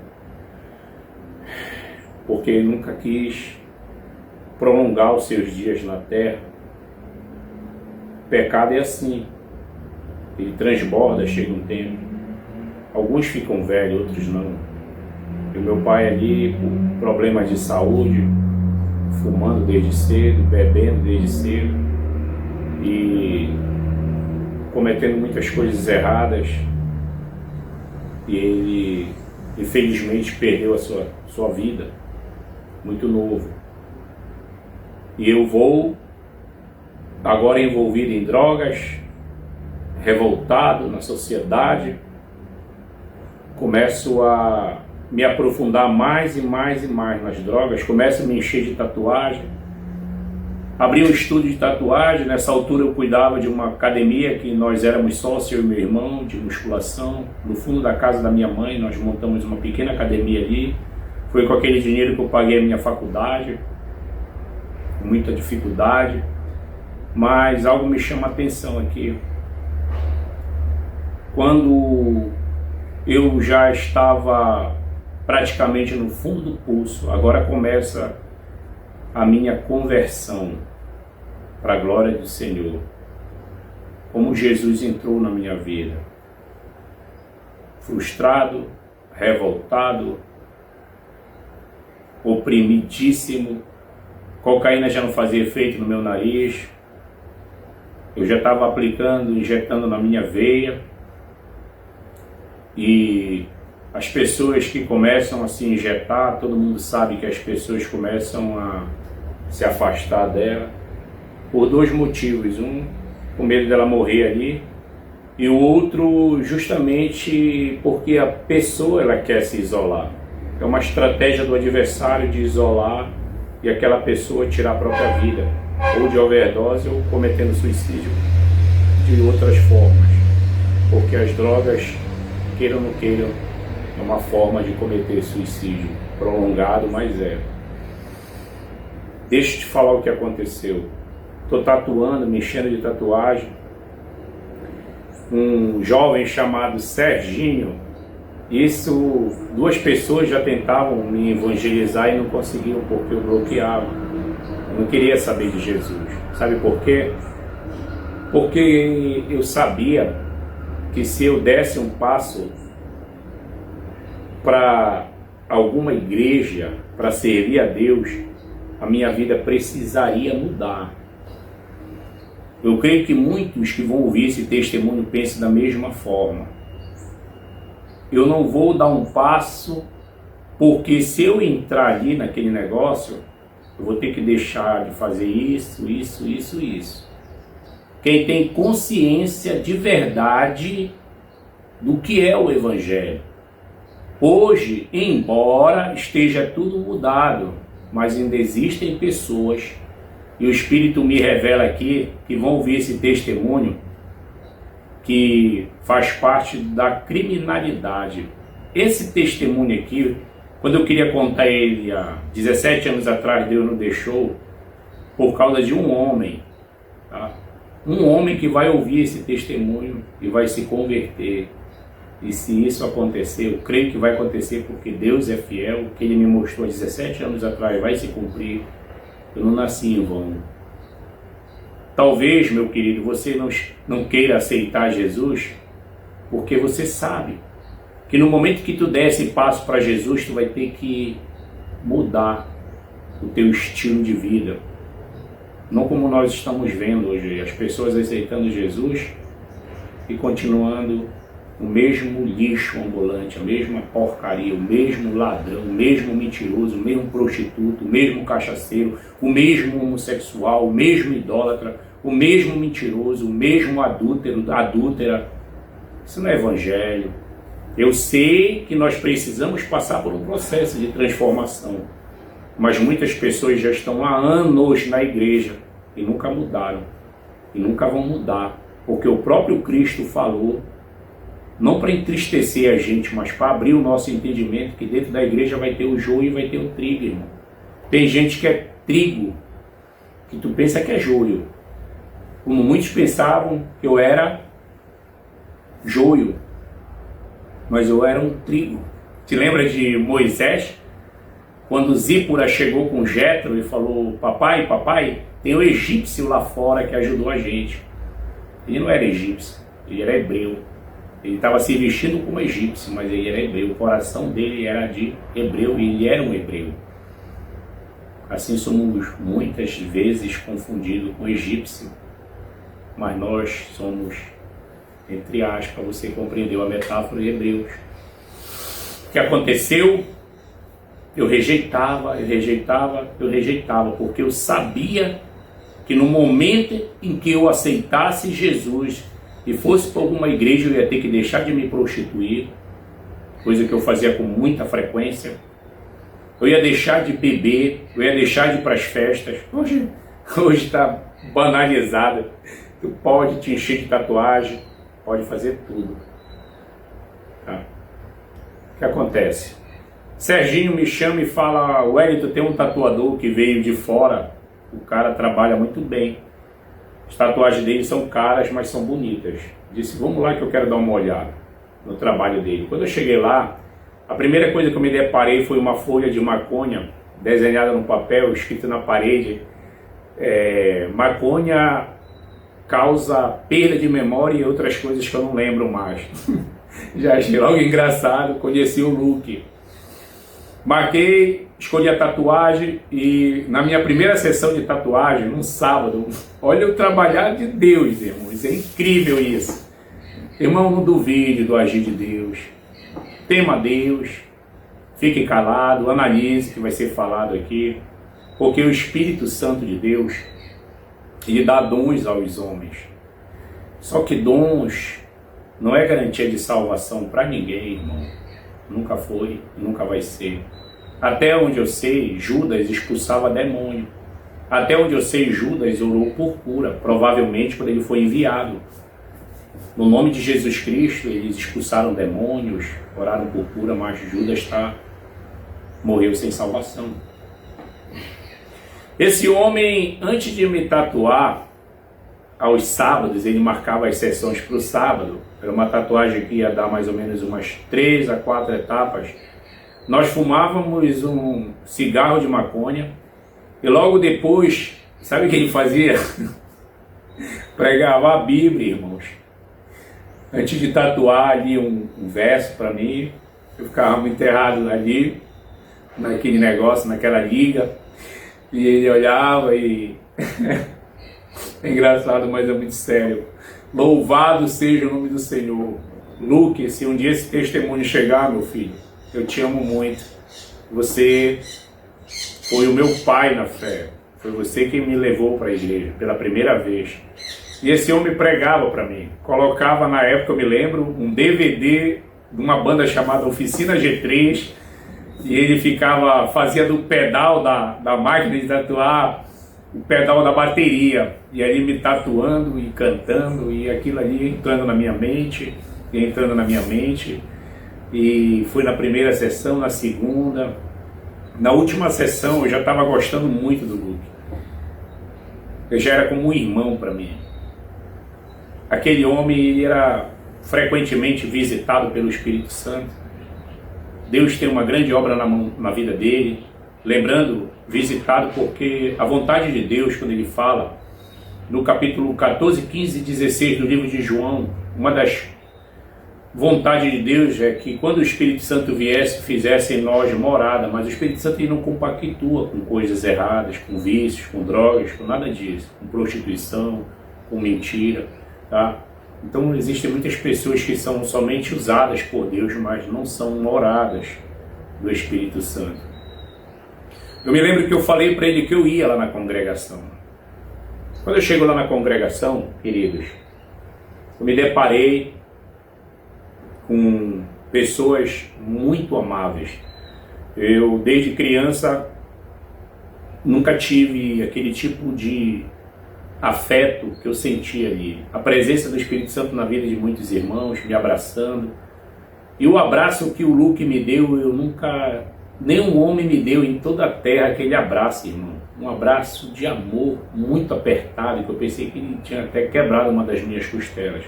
Porque ele nunca quis prolongar os seus dias na terra. O pecado é assim. Ele transborda, chega um tempo. Alguns ficam velhos, outros não. E o meu pai ali, por problemas de saúde, fumando desde cedo, bebendo desde cedo e cometendo muitas coisas erradas. E ele, infelizmente, perdeu a sua vida, muito novo. E eu vou, agora envolvido em drogas, revoltado na sociedade, começo a me aprofundar mais e mais e mais nas drogas, começo a me encher de tatuagem, abri um estúdio de tatuagem. Nessa altura eu cuidava de uma academia que nós éramos sócios, eu e meu irmão, de musculação, no fundo da casa da minha mãe. Nós montamos uma pequena academia ali, foi com aquele dinheiro que eu paguei a minha faculdade, com muita dificuldade, mas algo me chama a atenção aqui. Quando eu já estava praticamente no fundo do poço, agora começa a minha conversão para a glória do Senhor. Como Jesus entrou na minha vida. Frustrado, revoltado, oprimidíssimo, cocaína já não fazia efeito no meu nariz, eu já estava aplicando, injetando na minha veia. E as pessoas que começam a se injetar, todo mundo sabe que as pessoas começam a se afastar dela por dois motivos. Um, com medo dela morrer ali, e o outro justamente porque a pessoa ela quer se isolar. É uma estratégia do adversário de isolar e aquela pessoa tirar a própria vida, ou de overdose ou cometendo suicídio de outras formas, porque as drogas, queiram ou não queiram, é uma forma de cometer suicídio prolongado, mas é. Deixa eu te falar o que aconteceu. Estou tatuando, me enchendo de tatuagem. Um jovem chamado Serginho, isso, duas pessoas já tentavam me evangelizar e não conseguiam, porque eu bloqueava. Eu não queria saber de Jesus. Sabe por quê? Porque eu sabia que se eu desse um passo para alguma igreja, para servir a Deus, a minha vida precisaria mudar. Eu creio que muitos que vão ouvir esse testemunho pensem da mesma forma. Eu não vou dar um passo, porque se eu entrar ali naquele negócio, eu vou ter que deixar de fazer isso. quem tem consciência de verdade do que é o Evangelho. Hoje, embora esteja tudo mudado, mas ainda existem pessoas, e o Espírito me revela aqui, que vão ouvir esse testemunho, que faz parte da criminalidade. Esse testemunho aqui, quando eu queria contar ele há 17 anos atrás, Deus não deixou, por causa de um homem, tá? Um homem que vai ouvir esse testemunho e vai se converter. E se isso acontecer, eu creio que vai acontecer porque Deus é fiel, o que Ele me mostrou há 17 anos atrás vai se cumprir. Eu não nasci em vão. Talvez, meu querido, você não queira aceitar Jesus porque você sabe que no momento que tu der esse passo para Jesus, tu vai ter que mudar o teu estilo de vida. Não como nós estamos vendo hoje, as pessoas aceitando Jesus e continuando o mesmo lixo ambulante, a mesma porcaria, o mesmo ladrão, o mesmo mentiroso, o mesmo prostituto, o mesmo cachaceiro, o mesmo homossexual, o mesmo idólatra, o mesmo mentiroso, o mesmo adúltera. Isso não é evangelho. Eu sei que nós precisamos passar por um processo de transformação, mas muitas pessoas já estão há anos na igreja e nunca mudaram, e nunca vão mudar, porque o próprio Cristo falou, não para entristecer a gente, mas para abrir o nosso entendimento, que dentro da igreja vai ter o joio e vai ter o trigo, irmão. Tem gente que é trigo, que tu pensa que é joio, como muitos pensavam que eu era joio, mas eu era um trigo. Te lembra de Moisés? Quando Zípora chegou com Jétro e falou, papai, tem um egípcio lá fora que ajudou a gente. Ele não era egípcio, ele era hebreu. Ele estava se vestindo como egípcio, mas ele era hebreu. O coração dele era de hebreu e ele era um hebreu. Assim somos muitas vezes confundidos com egípcio, mas nós somos, entre aspas, você compreendeu a metáfora de Hebreus. O que aconteceu? Eu rejeitava, porque eu sabia que no momento em que eu aceitasse Jesus e fosse para alguma igreja, eu ia ter que deixar de me prostituir, coisa que eu fazia com muita frequência. Eu ia deixar de beber, eu ia deixar de ir para as festas. Hoje está banalizado. Tu pode te encher de tatuagem, pode fazer tudo. Tá? O que acontece? Serginho me chama e fala, Wellington, tem um tatuador que veio de fora, o cara trabalha muito bem. As tatuagens dele são caras, mas são bonitas. Disse, vamos lá que eu quero dar uma olhada no trabalho dele. Quando eu cheguei lá, a primeira coisa que eu me deparei foi uma folha de maconha desenhada no papel, escrito na parede. Maconha causa perda de memória e outras coisas que eu não lembro mais. Já achei logo engraçado, conheci o look. Marquei, escolhi a tatuagem e na minha primeira sessão de tatuagem, num sábado, olha o trabalhar de Deus, irmãos, é incrível isso. Irmão, não duvide do agir de Deus, tema Deus, fique calado, analise o que vai ser falado aqui, porque o Espírito Santo de Deus, ele dá dons aos homens. Só que dons não é garantia de salvação para ninguém, irmão. Nunca foi, nunca vai ser. Até onde eu sei, Judas expulsava demônio. Até onde eu sei, Judas orou por cura, provavelmente quando ele foi enviado. No nome de Jesus Cristo, eles expulsaram demônios, oraram por cura, mas Judas morreu sem salvação. Esse homem, antes de me tatuar, aos sábados, ele marcava as sessões para o sábado. Era uma tatuagem que ia dar mais ou menos umas 3 a 4 etapas. Nós fumávamos um cigarro de maconha e logo depois, sabe o que ele fazia? Pregava a Bíblia, irmãos. Antes de tatuar ali um verso para mim, eu ficava enterrado ali, naquele negócio, naquela liga, e ele olhava e... É engraçado, mas é muito sério. Louvado seja o nome do Senhor. Luke, se um dia esse testemunho chegar, meu filho, eu te amo muito. Você foi o meu pai na fé. Foi você quem me levou para a igreja pela primeira vez. E esse homem pregava para mim. Colocava, na época, eu me lembro, um DVD de uma banda chamada Oficina G3, e ele fazia do pedal da máquina de tatuar o pedal da bateria, e aí me tatuando e cantando, e aquilo ali entrando na minha mente, e fui na primeira sessão, na segunda, na última sessão eu já estava gostando muito do Luke. Ele já era como um irmão para mim. Aquele homem, ele era frequentemente visitado pelo Espírito Santo. Deus tem uma grande obra na vida dele. Lembrando, visitado porque a vontade de Deus, quando ele fala, no capítulo 14, 15 e 16 do livro de João, uma das vontades de Deus é que quando o Espírito Santo viesse, fizesse em nós morada, mas o Espírito Santo ele não compactua com coisas erradas, com vícios, com drogas, com nada disso, com prostituição, com mentira, tá? Então existem muitas pessoas que são somente usadas por Deus, mas não são moradas do Espírito Santo. Eu me lembro que eu falei para ele que eu ia lá na congregação. Quando eu chego lá na congregação, queridos, eu me deparei com pessoas muito amáveis. Eu, desde criança, nunca tive aquele tipo de afeto que eu senti ali. A presença do Espírito Santo na vida de muitos irmãos, me abraçando. E o abraço que o Luke me deu, eu nunca... Nenhum homem me deu em toda a terra aquele abraço, irmão. Um abraço de amor muito apertado, que eu pensei que ele tinha até quebrado uma das minhas costelas.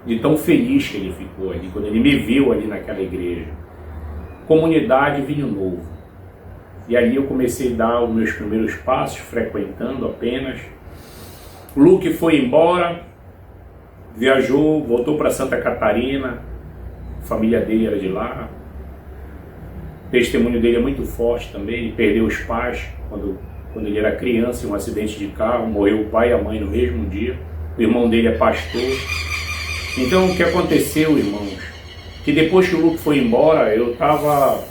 De tão feliz que ele ficou ali, quando ele me viu ali naquela igreja. Comunidade Vinho Novo. E ali eu comecei a dar os meus primeiros passos, frequentando apenas. O Luke foi embora, viajou, voltou para Santa Catarina, a família dele era de lá. O testemunho dele é muito forte também, ele perdeu os pais quando ele era criança em um acidente de carro, morreu o pai e a mãe no mesmo dia. O irmão dele é pastor. Então o que aconteceu, irmãos, que depois que o Luke foi embora, eu estava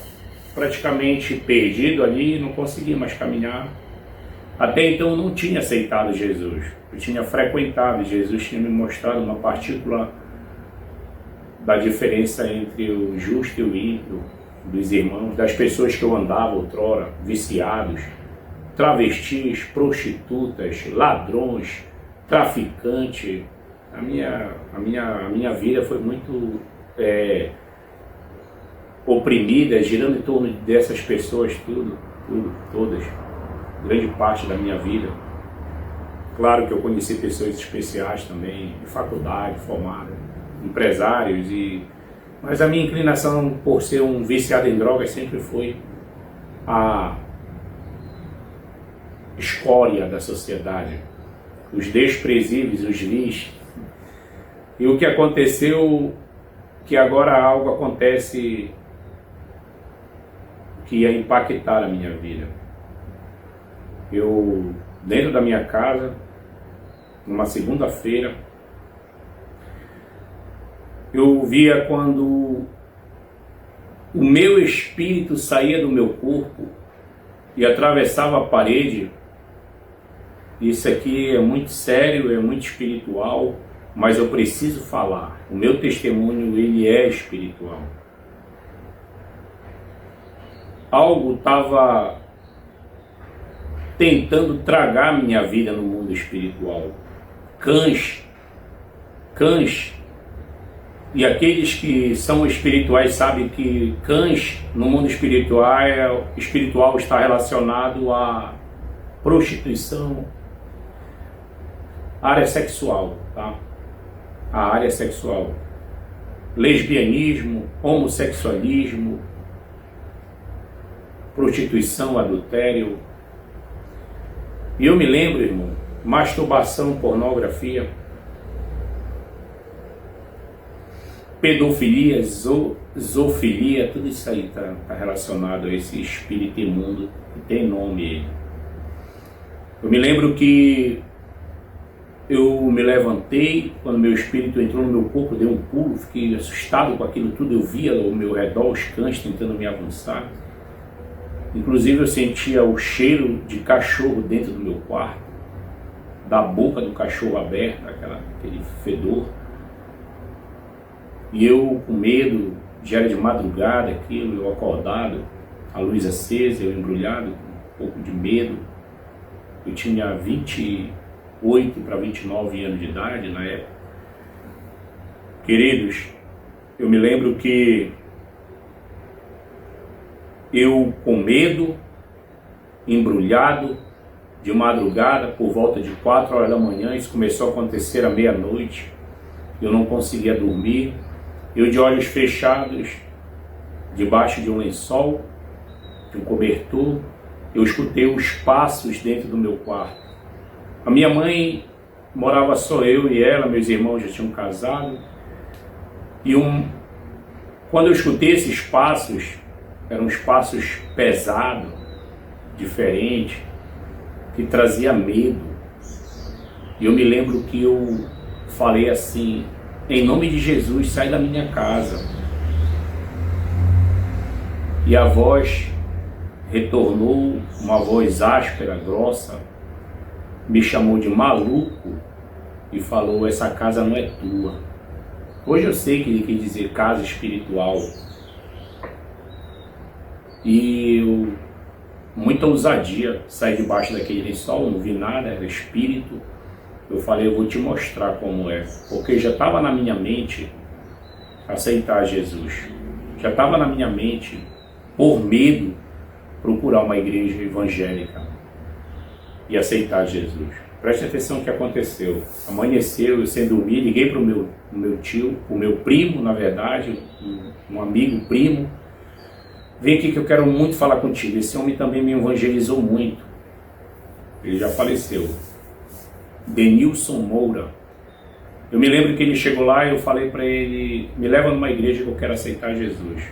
praticamente perdido ali, não conseguia mais caminhar. Até então eu não tinha aceitado Jesus, eu tinha frequentado, Jesus tinha me mostrado uma partícula da diferença entre o justo e o ímpio, dos irmãos, das pessoas que eu andava outrora, viciados, travestis, prostitutas, ladrões, traficantes. A minha vida foi muito oprimida, girando em torno dessas pessoas, todas, grande parte da minha vida. Claro que eu conheci pessoas especiais também, de faculdade, formada, empresários, mas a minha inclinação por ser um viciado em drogas sempre foi a escória da sociedade, os desprezíveis, os vis. E o que aconteceu, que agora algo acontece que ia impactar a minha vida. Eu, dentro da minha casa, numa segunda-feira, eu via quando o meu espírito saía do meu corpo e atravessava a parede. Isso aqui é muito sério, é muito espiritual, mas eu preciso falar. O meu testemunho, ele é espiritual. Algo estava tentando tragar minha vida no mundo espiritual. Cães. E aqueles que são espirituais sabem que cães no mundo espiritual está relacionado à prostituição, área sexual, tá? A área sexual, lesbianismo, homossexualismo, prostituição, adultério. E eu me lembro, irmão, masturbação, pornografia, pedofilia, zoofilia, tudo isso aí está relacionado a esse espírito imundo que tem nome ele. Eu me lembro que eu me levantei, quando meu espírito entrou no meu corpo, dei um pulo, fiquei assustado com aquilo tudo, eu via ao meu redor os cães tentando me avançar. Inclusive eu sentia o cheiro de cachorro dentro do meu quarto, da boca do cachorro aberta, aquele fedor. E eu com medo, já era de madrugada aquilo, eu acordado, a luz acesa, eu embrulhado, com um pouco de medo. Eu tinha 28 para 29 anos de idade na época. Queridos, eu me lembro que eu com medo, embrulhado, de madrugada, por volta de 4 horas da manhã, isso começou a acontecer à meia-noite, eu não conseguia dormir, eu de olhos fechados, debaixo de um lençol, de um cobertor, eu escutei os passos dentro do meu quarto. A minha mãe morava só eu e ela, meus irmãos já tinham casado, e quando eu escutei esses passos, eram uns passos pesados, diferentes, que trazia medo. E eu me lembro que eu falei assim: em nome de Jesus, sai da minha casa. E a voz retornou, uma voz áspera, grossa, me chamou de maluco e falou: essa casa não é tua. Hoje eu sei que ele quer dizer casa espiritual. E eu, muita ousadia, saí debaixo daquele lençol, não vi nada, era espírito. Eu falei: eu vou te mostrar como é, porque já estava na minha mente aceitar Jesus, já estava na minha mente, por medo, procurar uma igreja evangélica e aceitar Jesus. Preste atenção no que aconteceu. Amanheceu, eu sem dormir, liguei para o meu tio, o meu primo, na verdade, um amigo primo. Vem aqui que eu quero muito falar contigo. Esse homem também me evangelizou muito. Ele já faleceu. Denilson Moura. Eu me lembro que ele chegou lá e eu falei para ele: me leva numa igreja que eu quero aceitar Jesus.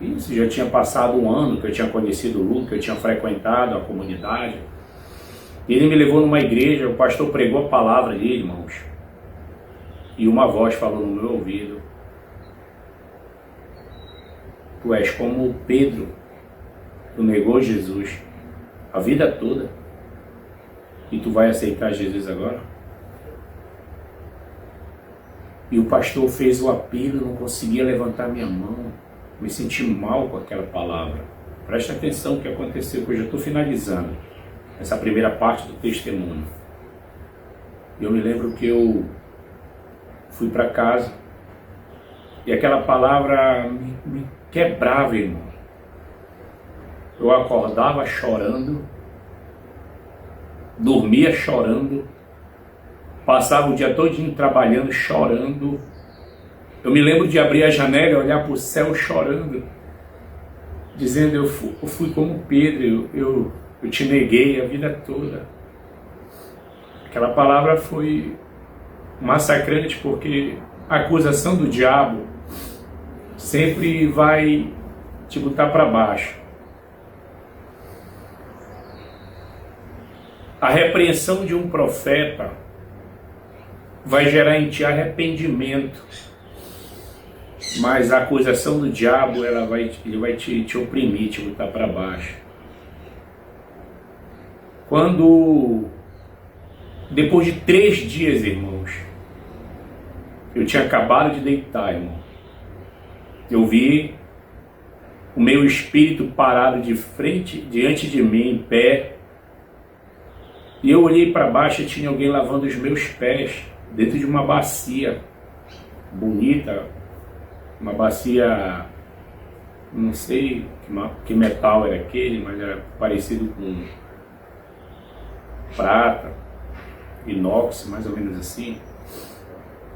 Isso, já tinha passado um ano que eu tinha conhecido o Lucas, que eu tinha frequentado a comunidade. E ele me levou numa igreja, o pastor pregou a palavra ali, irmãos. E uma voz falou no meu ouvido: tu és como Pedro, tu negou Jesus a vida toda e tu vai aceitar Jesus agora? E o pastor fez o apelo, não conseguia levantar minha mão, me senti mal com aquela palavra. Presta atenção no que aconteceu, que eu já estou finalizando essa primeira parte do testemunho. Eu me lembro que eu fui para casa e aquela palavra me quebrava, irmão. Eu acordava chorando, dormia chorando, passava o dia todinho trabalhando, chorando. Eu me lembro de abrir a janela e olhar para o céu chorando, dizendo: eu fui como Pedro, eu te neguei a vida toda. Aquela palavra foi massacrante, porque a acusação do diabo sempre vai te botar para baixo. A repreensão de um profeta vai gerar em ti arrependimento, mas a acusação do diabo ele vai te oprimir, te botar para baixo. Quando, depois de 3 dias, irmãos, eu tinha acabado de deitar, irmão, eu vi o meu espírito parado de frente, diante de mim, em pé, e eu olhei para baixo e tinha alguém lavando os meus pés, dentro de uma bacia bonita, uma bacia, não sei que metal era aquele, mas era parecido com prata, inox, mais ou menos assim.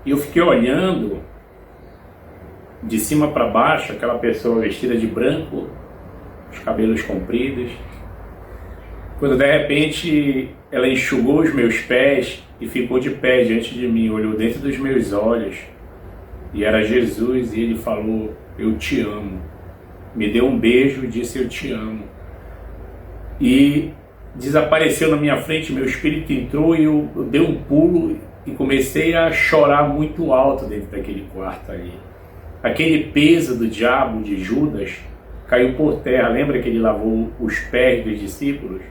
E eu fiquei olhando de cima para baixo, aquela pessoa vestida de branco, os cabelos compridos, quando de repente ela enxugou os meus pés e ficou de pé diante de mim, olhou dentro dos meus olhos, e era Jesus, e ele falou: eu te amo. Me deu um beijo e disse: eu te amo. E desapareceu na minha frente, meu espírito entrou e eu dei um pulo e comecei a chorar muito alto dentro daquele quarto ali. Aquele peso do diabo, de Judas, caiu por terra. Lembra que ele lavou os pés dos discípulos?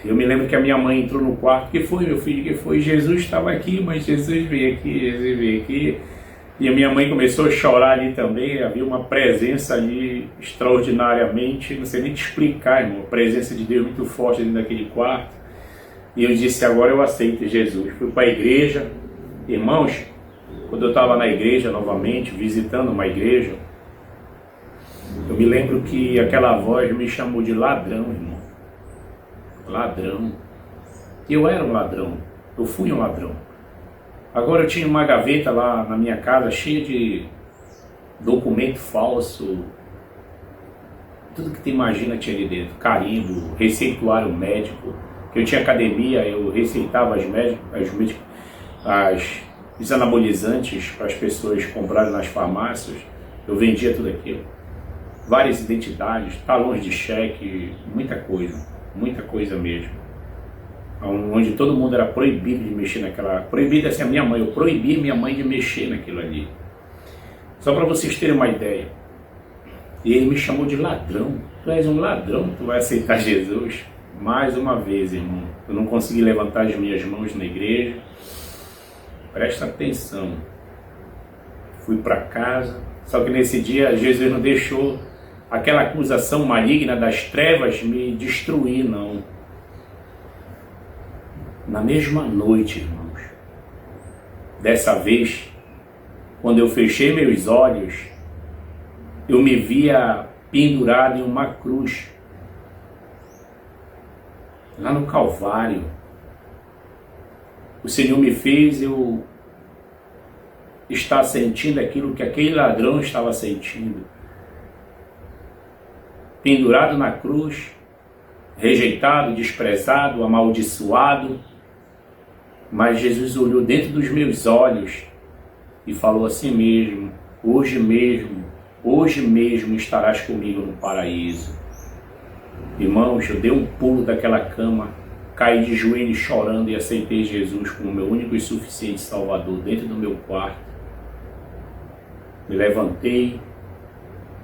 Eu me lembro que a minha mãe entrou no quarto. Que foi, meu filho? Que foi? Jesus estava aqui, mas Jesus veio aqui, Jesus veio aqui. E a minha mãe começou a chorar ali também. Havia uma presença ali extraordinariamente, não sei nem te explicar, irmão, a presença de Deus muito forte dentro daquele quarto. E eu disse, agora eu aceito Jesus. Fui para a igreja. Irmãos, quando eu estava na igreja novamente, visitando uma igreja, eu me lembro que aquela voz me chamou de ladrão, irmão. Ladrão. Eu era um ladrão. Eu fui um ladrão. Agora eu tinha uma gaveta lá na minha casa cheia de documento falso. Tudo que tu imagina tinha ali dentro. Carimbo, receituário médico. Eu tinha academia, eu receitava os anabolizantes para as pessoas comprarem nas farmácias. Eu vendia tudo aquilo. Várias identidades, talões de cheque, muita coisa mesmo. Onde todo mundo era proibido de mexer naquela... Proibido assim, a minha mãe, eu proibi minha mãe de mexer naquilo ali. Só para vocês terem uma ideia. E ele me chamou de ladrão. Tu és um ladrão, tu vai aceitar Jesus. Mais uma vez, irmão, eu não consegui levantar as minhas mãos na igreja. Presta atenção. Fui para casa, só que nesse dia Jesus não deixou aquela acusação maligna das trevas me destruir, não. Na mesma noite, irmãos, dessa vez, quando eu fechei meus olhos, eu me via pendurado em uma cruz, lá no Calvário. O Senhor me fez eu estar sentindo aquilo que aquele ladrão estava sentindo. Pendurado na cruz, rejeitado, desprezado, amaldiçoado. Mas Jesus olhou dentro dos meus olhos e falou assim mesmo, hoje mesmo estarás comigo no paraíso. Irmãos, eu dei um pulo daquela cama, caí de joelhos chorando e aceitei Jesus como meu único e suficiente Salvador dentro do meu quarto. Me levantei.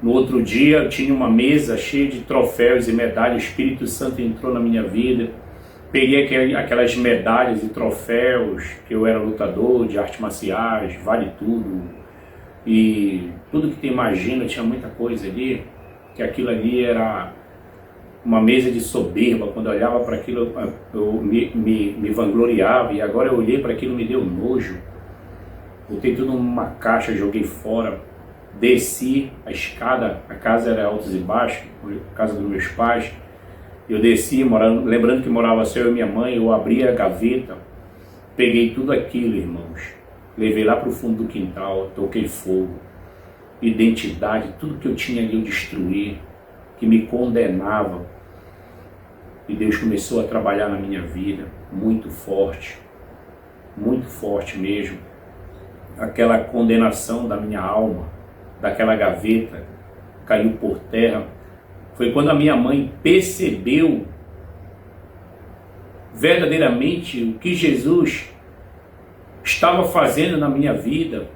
No outro dia eu tinha uma mesa cheia de troféus e medalhas. O Espírito Santo entrou na minha vida. Peguei aquelas medalhas e troféus, que eu era lutador de artes marciais, vale tudo. E tudo que tu imagina, tinha muita coisa ali, que aquilo ali era uma mesa de soberba. Quando eu olhava para aquilo, eu me vangloriava, e agora eu olhei para aquilo, me deu nojo. Botei tudo numa caixa, joguei fora, desci a escada, a casa era altos e baixos, a casa dos meus pais. Eu desci, lembrando que morava só eu e minha mãe, eu abri a gaveta, peguei tudo aquilo, irmãos, levei lá para o fundo do quintal, toquei fogo, identidade, tudo que eu tinha ali eu destruí, que me condenava. E Deus começou a trabalhar na minha vida, muito forte mesmo. Aquela condenação da minha alma, daquela gaveta, caiu por terra. Foi quando a minha mãe percebeu verdadeiramente o que Jesus estava fazendo na minha vida.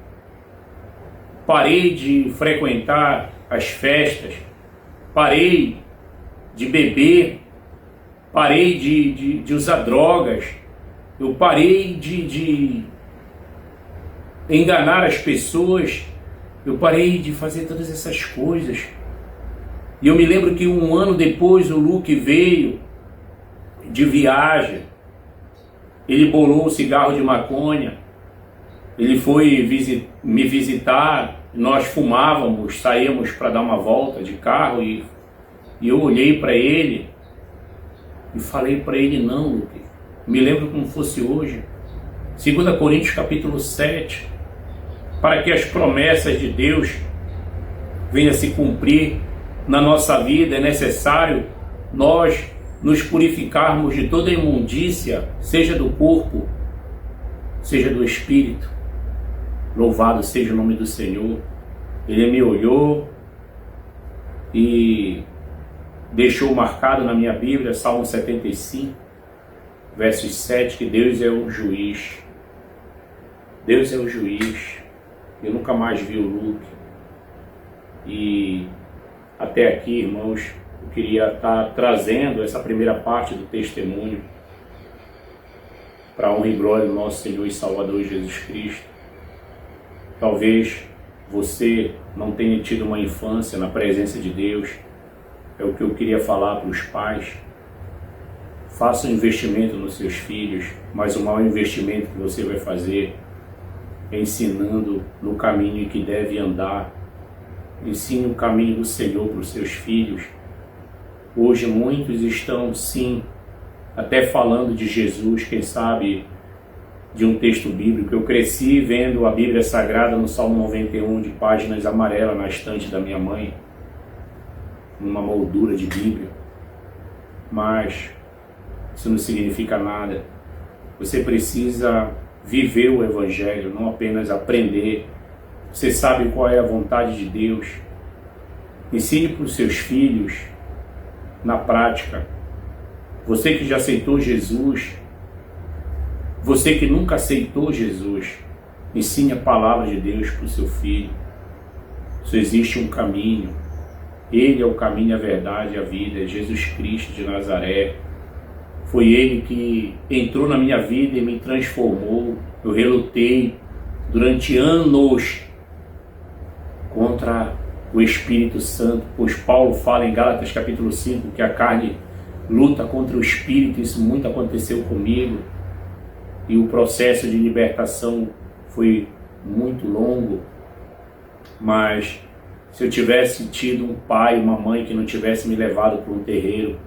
Parei de frequentar as festas, parei de beber, parei de usar drogas, eu parei de enganar as pessoas, eu parei de fazer todas essas coisas. E eu me lembro que um ano depois o Luke veio de viagem, ele bolou um cigarro de maconha, ele foi me visitar, nós fumávamos, saíamos para dar uma volta de carro e eu olhei para ele e falei para ele, não, Luke, me lembro como fosse hoje, 2 Coríntios capítulo 7, para que as promessas de Deus venham a se cumprir na nossa vida, é necessário nós nos purificarmos de toda imundícia, seja do corpo, seja do espírito. Louvado seja o nome do Senhor. Ele me olhou e deixou marcado na minha Bíblia, Salmo 75, versos 7, que Deus é o juiz. Deus é o juiz. Eu nunca mais vi o Luke. E até aqui, irmãos, Eu queria estar trazendo essa primeira parte do testemunho para a honra e glória do nosso Senhor e Salvador Jesus Cristo. Talvez você não tenha tido uma infância na presença de Deus. É o que eu queria falar para os pais. Faça um investimento nos seus filhos, mas o maior investimento que você vai fazer é ensinando no caminho em que deve andar. Ensine o caminho do Senhor para os seus filhos. Hoje muitos estão, sim, até falando de Jesus, quem sabe de um texto bíblico. Eu cresci vendo a Bíblia Sagrada no Salmo 91, de páginas amarelas na estante da minha mãe, numa moldura de Bíblia. Mas isso não significa nada. Você precisa viver o Evangelho, não apenas aprender. Você sabe qual é a vontade de Deus. Ensine para os seus filhos na prática. Você que já aceitou Jesus, você que nunca aceitou Jesus, ensine a palavra de Deus para o seu filho. Só existe um caminho. Ele é o caminho, a verdade e a vida. É Jesus Cristo de Nazaré. Foi Ele que entrou na minha vida e me transformou. Eu relutei durante anos contra o Espírito Santo, pois Paulo fala em Gálatas capítulo 5 que a carne luta contra o Espírito. Isso muito aconteceu comigo e o processo de libertação foi muito longo. Mas se eu tivesse tido um pai e uma mãe que não tivesse me levado para um terreiro,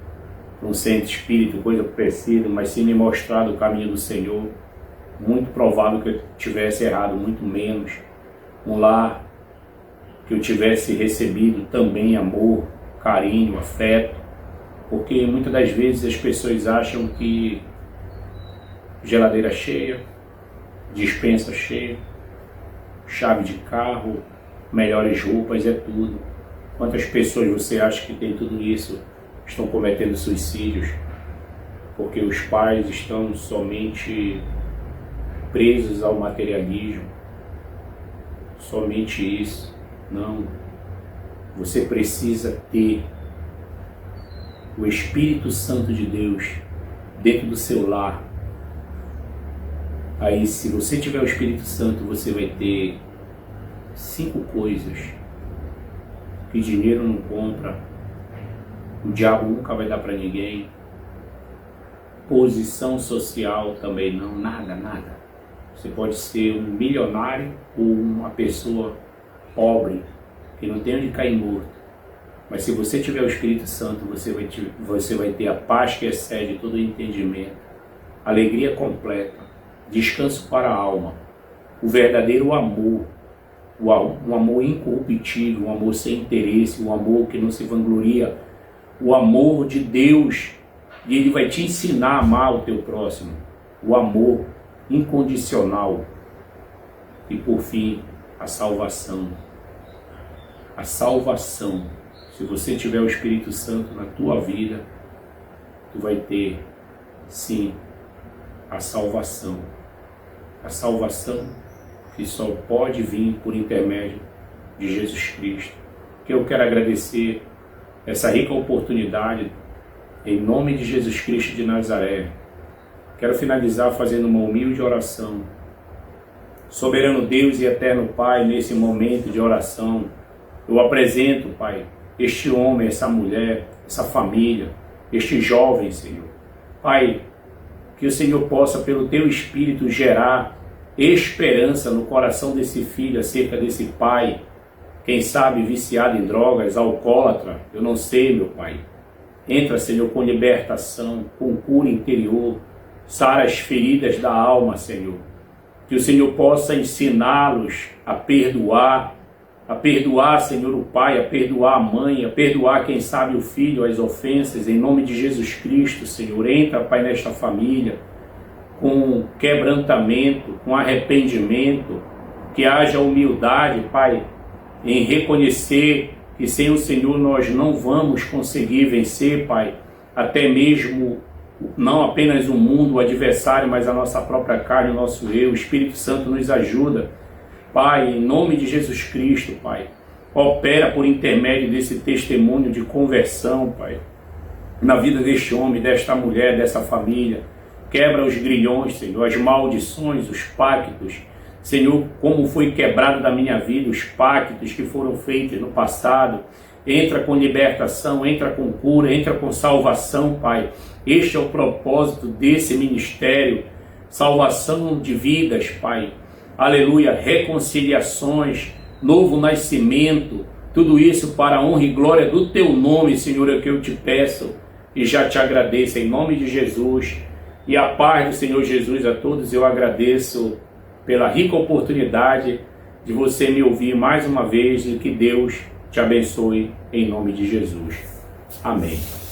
para um centro espírita, coisa parecida, mas sim me mostrado o caminho do Senhor, muito provável que eu tivesse errado muito menos. Um lar que eu tivesse recebido também amor, carinho, afeto, porque muitas das vezes as pessoas acham que geladeira cheia, despensa cheia, chave de carro, melhores roupas é tudo. Quantas pessoas você acha que tem tudo isso estão cometendo suicídios porque os pais estão somente presos ao materialismo? Somente isso. Não. Você precisa ter o Espírito Santo de Deus dentro do seu lar. Aí, se você tiver o Espírito Santo, você vai ter 5 coisas que dinheiro não compra, o diabo nunca vai dar para ninguém, posição social também não, nada. Você pode ser um milionário ou uma pessoa pobre, que não tem onde cair morto. Mas se você tiver o Espírito Santo, você vai ter a paz que excede todo entendimento, alegria completa, descanso para a alma, o verdadeiro amor, um amor incorruptível, um amor sem interesse, um amor que não se vangloria, o amor de Deus, e Ele vai te ensinar a amar o teu próximo, o amor incondicional. E por fim, a salvação. A salvação. Se você tiver o Espírito Santo na tua vida, tu vai ter, sim, a salvação. A salvação que só pode vir por intermédio de Jesus Cristo. Que eu quero agradecer essa rica oportunidade em nome de Jesus Cristo de Nazaré. Quero finalizar fazendo uma humilde oração. Soberano Deus e eterno Pai, nesse momento de oração, eu apresento, Pai, este homem, essa mulher, essa família, este jovem, Senhor. Pai, que o Senhor possa, pelo Teu Espírito, gerar esperança no coração desse filho acerca desse pai, quem sabe viciado em drogas, alcoólatra, eu não sei, meu Pai. Entra, Senhor, com libertação, com cura interior, sara as feridas da alma, Senhor. Que o Senhor possa ensiná-los a perdoar, Senhor, o pai, a perdoar a mãe, a perdoar, quem sabe, o filho, as ofensas, em nome de Jesus Cristo, Senhor. Entra, Pai, nesta família, com quebrantamento, com arrependimento, que haja humildade, Pai, em reconhecer que sem o Senhor nós não vamos conseguir vencer, Pai, até mesmo não apenas o mundo, o adversário, mas a nossa própria carne, o nosso eu. O Espírito Santo nos ajuda, Pai, em nome de Jesus Cristo, Pai, Opera por intermédio desse testemunho de conversão, Pai, na vida deste homem, desta mulher, dessa família. Quebra os grilhões, Senhor, as maldições, os pactos. Senhor, como foi quebrado da minha vida os pactos que foram feitos no passado. Entra com libertação, entra com cura, entra com salvação, Pai. Este é o propósito desse ministério. Salvação de vidas, Pai. Aleluia, reconciliações, novo nascimento. Tudo isso para a honra e glória do Teu nome, Senhor, é o que eu te peço. E já te agradeço em nome de Jesus. E a paz do Senhor Jesus a todos. Eu agradeço pela rica oportunidade de você me ouvir mais uma vez e que Deus te abençoe em nome de Jesus. Amém.